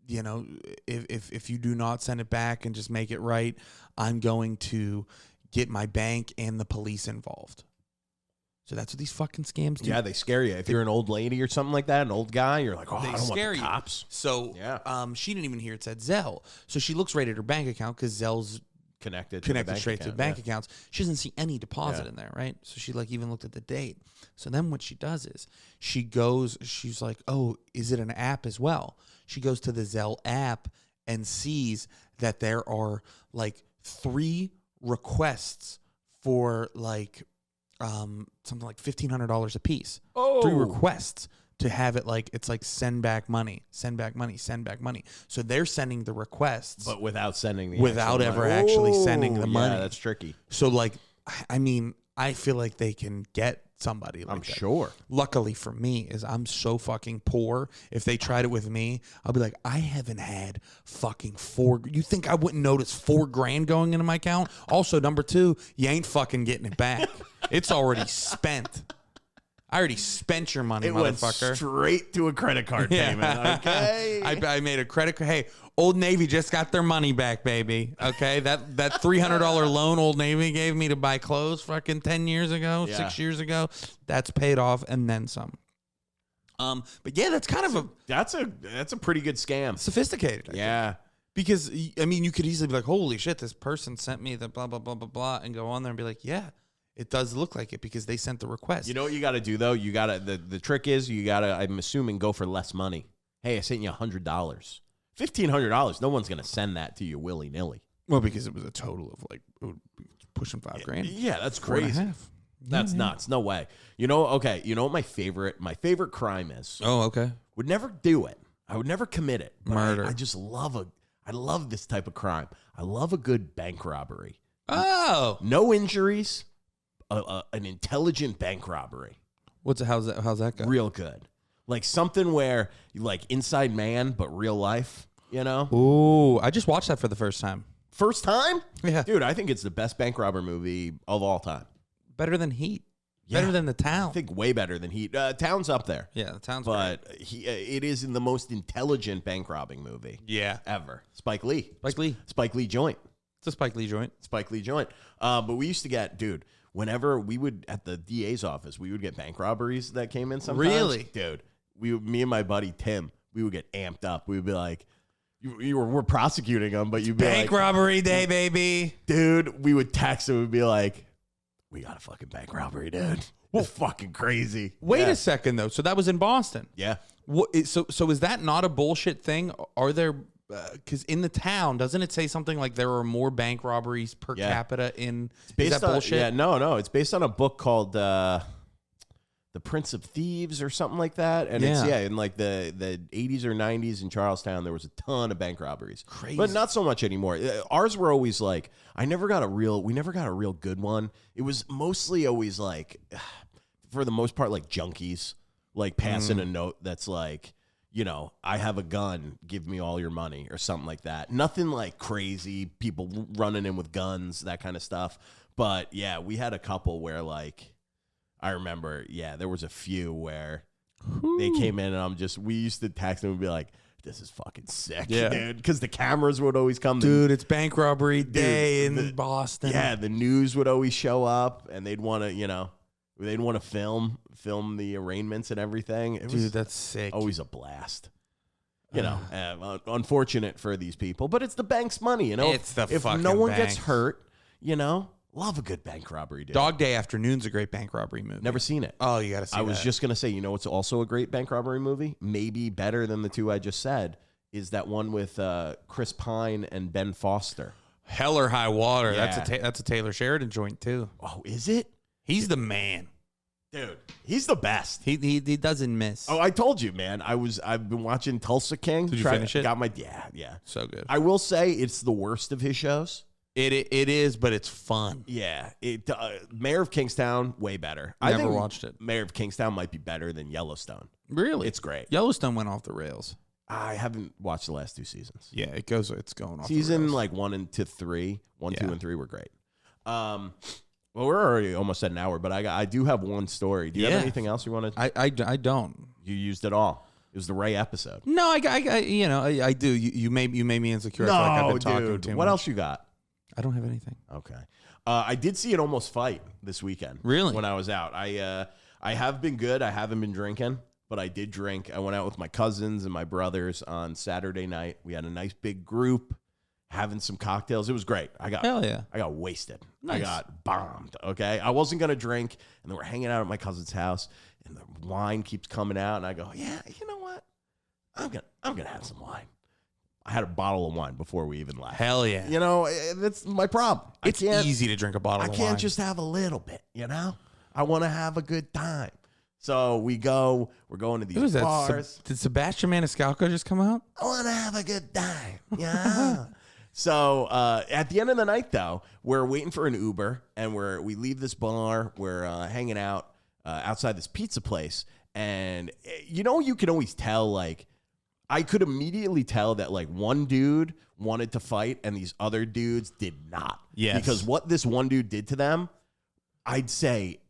you know, if you do not send it back and just make it right, I'm going to get my bank and the police involved." So that's what these fucking scams do. Yeah, they scare you. If you're an old lady or something like that, an old guy, you're like, oh, They I don't want scare the you. cops. So Yeah. she didn't even hear it said Zelle. So she looks right at her bank account because Zelle's Connected straight to the bank accounts. She doesn't see any deposit Yeah. in there, right? So she like even looked at the date. So then what she does is she's like, "Oh, is it an app as well?" She goes to the Zelle app and sees that there are like 3 requests for like something like $1,500 a piece. Oh. 3 requests to have it like it's like send back money, send back money, send back money. So they're sending the requests, But without sending the without actual ever money. actually sending the Yeah, money. that's tricky. So like, I mean, I feel like they can get somebody like I'm that. sure. Luckily for me is I'm so fucking poor. If they tried it with me, I'll be like, I haven't had fucking you think I wouldn't notice $4,000 going into my account? Also, number 2, you ain't fucking getting it back. It's already spent. I already spent your money, It went motherfucker. straight to a credit card payment. Okay. I made a credit card. Hey, Old Navy just got their money back, baby. Okay, that $300 loan Old Navy gave me to buy clothes fucking 10 years ago, Yeah. 6 years ago, that's paid off and then some. But yeah, that's kind of a That's a pretty good scam. sophisticated. I think. Yeah. Because I mean, you could easily be like, "Holy shit, this person sent me the blah blah blah blah blah," and go on there and be like, "Yeah, it does look like it because they sent the request." You know what you got to do though? You got to the trick is you got to I'm assuming go for less money. Hey, I sent you $100. $1,500. No one's going to send that to you willy-nilly. Well, because it was a total of like pushing $5,000. Yeah, that's 4.5. crazy. That's nuts. No way. You know what my favorite crime is? Oh, okay. Would never do it. I would never commit it. But Murder. I just I love this type of crime. I love a good bank robbery. Oh, No injuries. An intelligent bank robbery. how's that go? Real good. Like something where like Inside Man, but real life, you know? Ooh, I just watched that for the first time. First time? Yeah. Dude, I think it's the best bank robber movie of all time. Better than Heat. Yeah. Better than The Town. I think way better than Heat. Town's up there. Yeah, The Town's But it is in the most intelligent bank robbing movie great. Yeah. ever. Spike Lee. Spike Lee. joint. It's a Spike Lee joint. Spike Lee joint. But we used to get, dude, whenever we would, at the DA's office, we would get bank robberies that came in sometimes. Really? Dude, me and my buddy Tim, we would get amped up. We would be like, we're prosecuting them, but you'd be Bank like, robbery day, baby. dude, we would text him and be like, we got a fucking bank robbery, dude. It's fucking crazy. Wait Yeah. a second, though. So that was in Boston. Yeah. So is that not a bullshit thing? Are there, because in The Town, doesn't it say something like there are more bank robberies per capita in, is that bullshit? Yeah, no. It's based on a book called The the Prince of Thieves or something like that. And it's in like the 80s or 90s in Charlestown, there was a ton of bank robberies. Crazy. But not so much anymore. Ours were always like, we never got a real good one. It was mostly always like, for the most part, like junkies, like passing a note that's like, you know, I have a gun, give me all your money or something like that. Nothing like crazy, people running in with guns, that kind of stuff. But yeah, we had a couple where like, I remember, there was a few where they came in and we used to text them and be like, this is fucking sick, dude. Because the cameras would always come. Dude, it's bank robbery day in Boston. Yeah, the news would always show up and they'd want to, film the arraignments and everything. Dude, that's sick. Always a blast. You know, unfortunate for these people, but it's the bank's money, you know. It's the if fucking no one banks. gets hurt, you know, love a good bank robbery, dude. Dog Day Afternoon's a great bank robbery movie. Never seen it. Oh, you got to see it. I was just going to say, you know, it's also a great bank robbery movie, maybe better than the two I just said, is that one with Chris Pine and Ben Foster. Hell or High Water. Yeah. That's a Taylor Sheridan joint, too. Oh, is it? He's the man. Dude, he's the best. He doesn't miss. Oh, I told you, man. I've been watching Tulsa King. Did you finish it? Yeah. So good. I will say it's the worst of his shows. It is, but it's fun. Yeah. Mayor of Kingstown, way better. Never I think watched it. Mayor of Kingstown might be better than Yellowstone. Really? It's great. Yellowstone went off the rails. I haven't watched the last two seasons. Yeah, it's going off the Season rails. like 1 and 3, 1, 2, and 3 were great. Well, we're already almost at an hour, but I do have one story. Do you have anything else you want to? I don't. You used it all. It was the Ray episode. No, I do. You made me insecure. I feel like I've been talking dude. too What much. else you got? I don't have anything. Okay. I did see an almost fight this weekend. Really? When I was out. I have been good. I haven't been drinking, but I did drink. I went out with my cousins and my brothers on Saturday night. We had a nice big group having some cocktails. It was great. Hell yeah. I got wasted. Nice. I got bombed. Okay. I wasn't going to drink, and then we're hanging out at my cousin's house, and the wine keeps coming out, and I go, yeah, you know what? I'm gonna have some wine. I had a bottle of wine before we even left. Hell yeah. You know, that's my problem. It's easy to drink a bottle of wine. I can't just have a little bit, you know? I want to have a good time. So we're going to these Who was that? bars. Did Sebastian Maniscalco just come out? I want to have a good time. Yeah. So at the end of the night, though, we're waiting for an Uber, and we leave this bar. We're hanging out outside this pizza place. And, you know, you can always tell, like, I could immediately tell that, like, one dude wanted to fight and these other dudes did not. Yes. Because what this one dude did to them, I'd say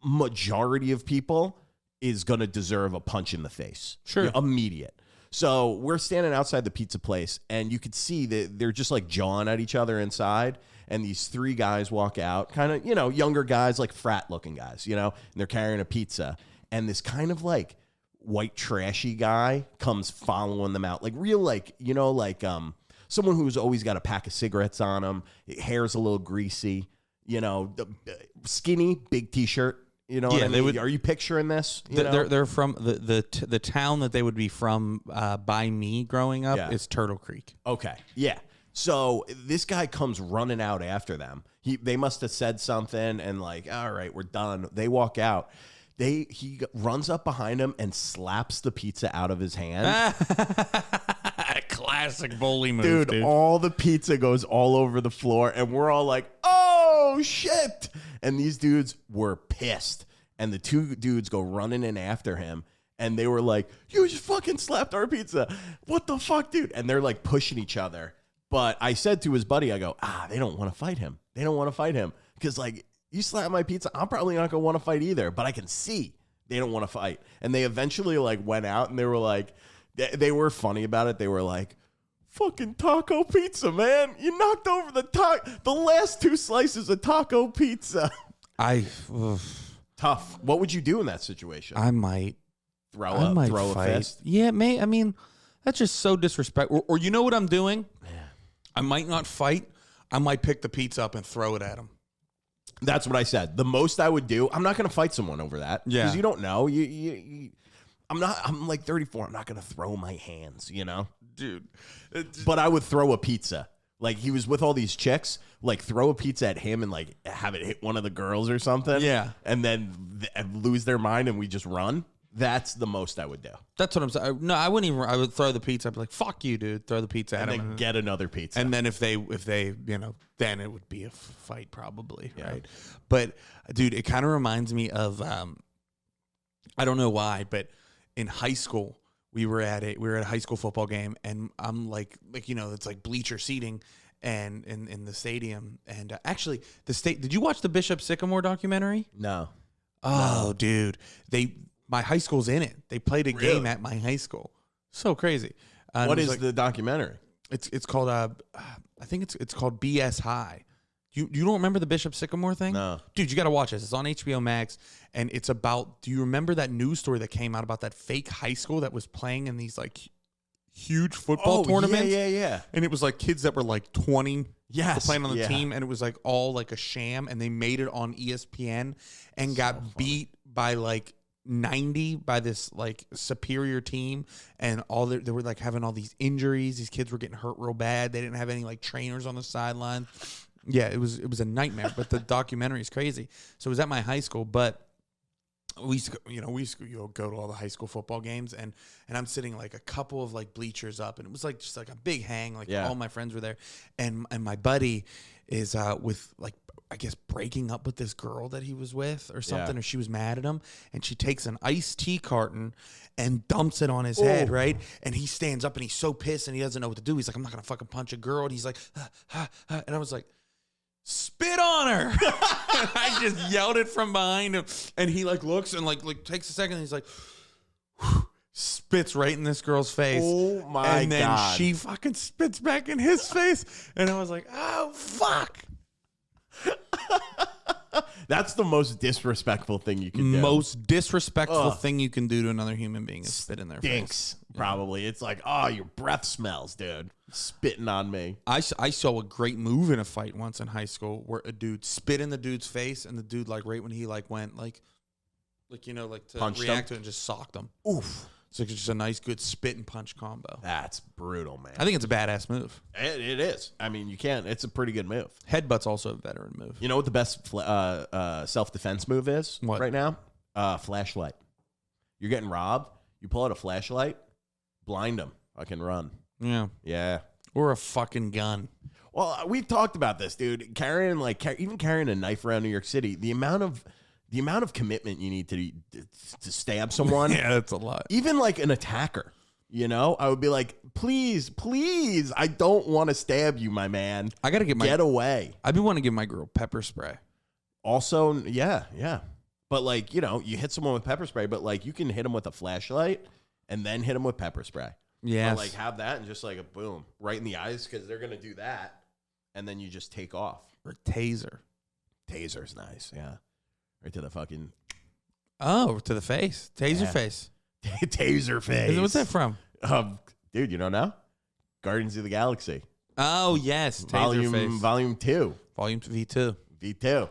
majority of people is going to deserve a punch in the face. Sure. Immediate. So we're standing outside the pizza place, and you could see that they're just, like, jawing at each other inside. And these three guys walk out, kind of, you know, younger guys, like frat-looking guys, you know, and they're carrying a pizza. And this kind of, like, white trashy guy comes following them out, like real, like, you know, like someone who's always got a pack of cigarettes on him, hair's a little greasy, you know, skinny, big t-shirt, you know. Yeah, what I mean? Are you picturing this? They're from the town that they would be from by me growing up. Yeah. Is Turtle Creek. Okay, yeah. So this guy comes running out after them. They must have said something and like, all right, we're done. They walk out. He runs up behind him and slaps the pizza out of his hand. Classic bully move, Dude, all the pizza goes all over the floor, and we're all like, oh, shit. And these dudes were pissed. And the two dudes go running in after him, and they were like, you just fucking slapped our pizza. What the fuck, dude? And they're like pushing each other. But I said to his buddy, I go, they don't want to fight him. They don't want to fight him. Because, like, you slap my pizza, I'm probably not going to want to fight either. But I can see they don't want to fight. And they eventually, like, went out, and they were like, they were funny about it. They were like, fucking taco pizza, man. You knocked over the last 2 slices of taco pizza. Tough. What would you do in that situation? I might throw a fist? Yeah, I mean, that's just so disrespectful. Or you know what I'm doing? Yeah. I might not fight. I might pick the pizza up and throw it at him. That's what I said. The most I would do, I'm not going to fight someone over that. Yeah. Because you don't know. I'm like 34. I'm not going to throw my hands, you know? Dude. But I would throw a pizza. Like he was with all these chicks, like throw a pizza at him and like have it hit one of the girls or something. Yeah. And then lose their mind and we just run. That's the most I would do. That's what I'm saying. No, I wouldn't even. I would throw the pizza. I'd be like, "Fuck you, dude!" Throw the pizza at And him, then get another pizza. and then if they, then it would be a fight probably, right? But dude, it kind of reminds me of, I don't know why, but in high school we were at a high school football game, and I'm like it's like bleacher seating, and in the stadium, and actually the state. Did you watch the Bishop Sycamore documentary? No. Oh, dude, my high school's in it. They played a Really? game at my high school. So crazy. What is the documentary? It's called I think it's called BS High. You don't remember the Bishop Sycamore thing? No. Dude, you got to watch this. It's on HBO Max, and it's about. Do you remember that news story that came out about that fake high school that was playing in these like huge football tournaments? Yeah. And it was like kids that were like 20 Yes, playing on the yeah. team, and it was like all like a sham, and they made it on ESPN and got beat by like 90 by this like superior team, and they were like having all these injuries. These kids were getting hurt real bad. They didn't have any like trainers on the sideline. Yeah, it was a nightmare. But the documentary is crazy. So it was at my high school, but we used to go to all the high school football games, and I'm sitting like a couple of like bleachers up, and it was like just like a big hang. Like all my friends were there, and my buddy is with like, I guess, breaking up with this girl that he was with or something, or she was mad at him, and she takes an iced tea carton and dumps it on his head, right? And he stands up and he's so pissed and he doesn't know what to do. He's like, I'm not gonna fucking punch a girl. And he's like, and I was like, spit on her. And I just yelled it from behind him, and he like looks and like takes a second, and he's like, spits right in this girl's face. Oh my God. And then she fucking spits back in his face, and I was like, oh fuck. That's the most disrespectful thing you can do. Most disrespectful thing you can do to another human being is spit in their face. Stinks, probably. It's like, oh, your breath smells, dude. Spitting on me. I saw a great move in a fight once in high school where a dude spit in the dude's face, and the dude like right when he like went like to Punched react him? to it and just socked him. Oof. So it's just a nice good spit and punch combo. That's brutal, man. I think it's a badass move. It is. I mean, you can't. It's a pretty good move. Headbutt's also a veteran move. You know what the best self-defense move is What? right now? Flashlight. You're getting robbed. You pull out a flashlight, blind them. I can run. Yeah. Yeah. Or a fucking gun. Well, we've talked about this, dude. Even carrying a knife around New York City, the amount of commitment you need to stab someone. Yeah, that's a lot. Even like an attacker, I would be like, please, I don't want to stab you, my man. I gotta get away. I've been wanting to give my girl pepper spray. Also, yeah. But like, you hit someone with pepper spray, but like you can hit them with a flashlight and then hit them with pepper spray. Yeah. Like have that and just like a boom right in the eyes, because they're gonna do that, and then you just take off. Or taser. Taser's nice, yeah. Right to the fucking Oh, to the face. Taser face. taser face. What's that from? Dude, you don't know? Guardians of the Galaxy. Oh, yes. Taser face. Volume 2. Volume V2. V2.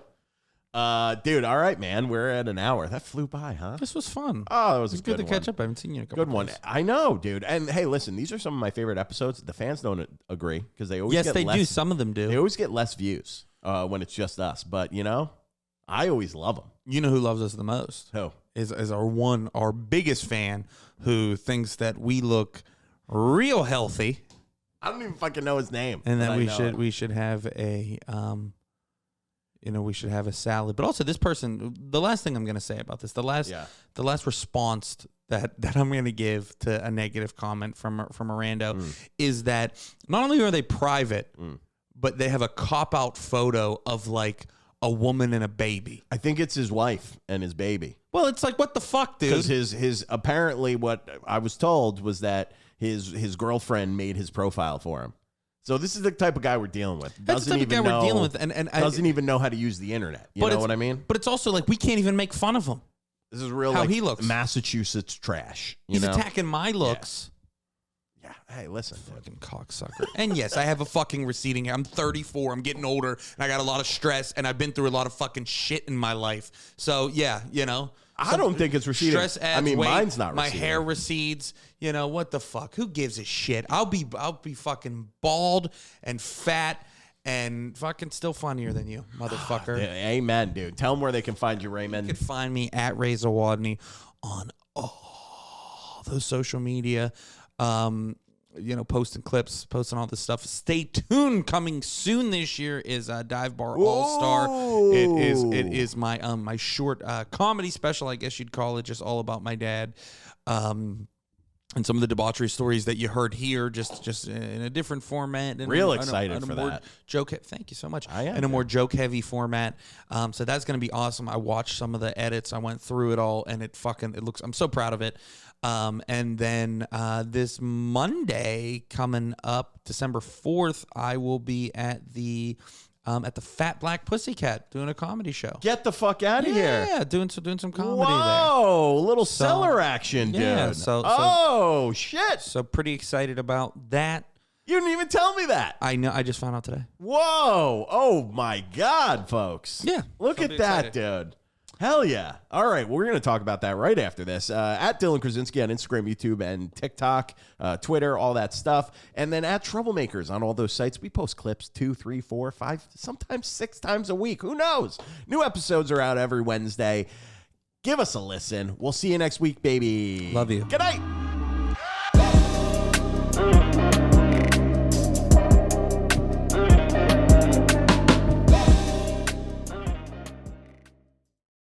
Dude, all right, man. We're at an hour. That flew by, huh? This was fun. Oh, that was It was a good good to one. catch up. I haven't seen you in a couple Good one. days. I know, dude. And hey, listen, these are some of my favorite episodes. The fans don't agree because they always Yes, get they less, do. Some of them They do. always get less views when it's just us. But, I always love them. You know who loves us the most? Who? Is our biggest fan, who thinks that we look real healthy, I don't even fucking know his name. and but that I know him. we should have a we should have a salad. But also, this person, the last thing I'm going to say about this, the last response that I'm going to give to a negative comment from Mirando is that not only are they private, but they have a cop-out photo of like a woman and a baby. I think it's his wife and his baby. Well, it's like, what the fuck, dude? Because his apparently what I was told was that his girlfriend made his profile for him. So this is the type of guy we're dealing with. That's the type of guy we're dealing with, and doesn't even know how to use the internet. You know what I mean? But it's also like we can't even make fun of him. This is real. How like, he looks. Massachusetts trash. He's attacking my looks. Yeah. Hey, listen, dude. Fucking cocksucker. And yes, I have a fucking receding hair. I'm 34. I'm getting older, and I got a lot of stress, and I've been through a lot of fucking shit in my life. So yeah, I don't think it's receding. Stress adds I mean, weight, mine's not my receding. hair recedes. You know, what the fuck? Who gives a shit? I'll be fucking bald and fat and fucking still funnier than you, motherfucker. Amen, dude. Tell them where they can find you, Raymond. You can find me at Zawodni on all those social media. Posting clips, posting all this stuff. Stay tuned. Coming soon this year is Dive Bar All Star. It is my my short comedy special, I guess you'd call it, just all about my dad. And some of the debauchery stories that you heard here, just in a different format. Real excited for that. Thank you so much. I am, in a more joke-heavy format. So that's going to be awesome. I watched some of the edits. I went through it all, and it looks. I'm so proud of it. And then this Monday coming up, December 4th, I will be at the Fat Black Pussycat doing a comedy show. Get the fuck out of here. Yeah, doing some comedy Whoa, little cellar action, dude. Yeah, so shit. So pretty excited about that. You didn't even tell me that. I know. I just found out today. Whoa. Oh, my God, folks. Yeah. Look so at be that, excited. dude. Hell yeah. All right. Well, we're going to talk about that right after this. At Dylan Krasinski on Instagram, YouTube, and TikTok, Twitter, all that stuff. And then at Troublemakers on all those sites. We post clips 2, 3, 4, 5, sometimes 6 times a week. Who knows? New episodes are out every Wednesday. Give us a listen. We'll see you next week, baby. Love you. Good night.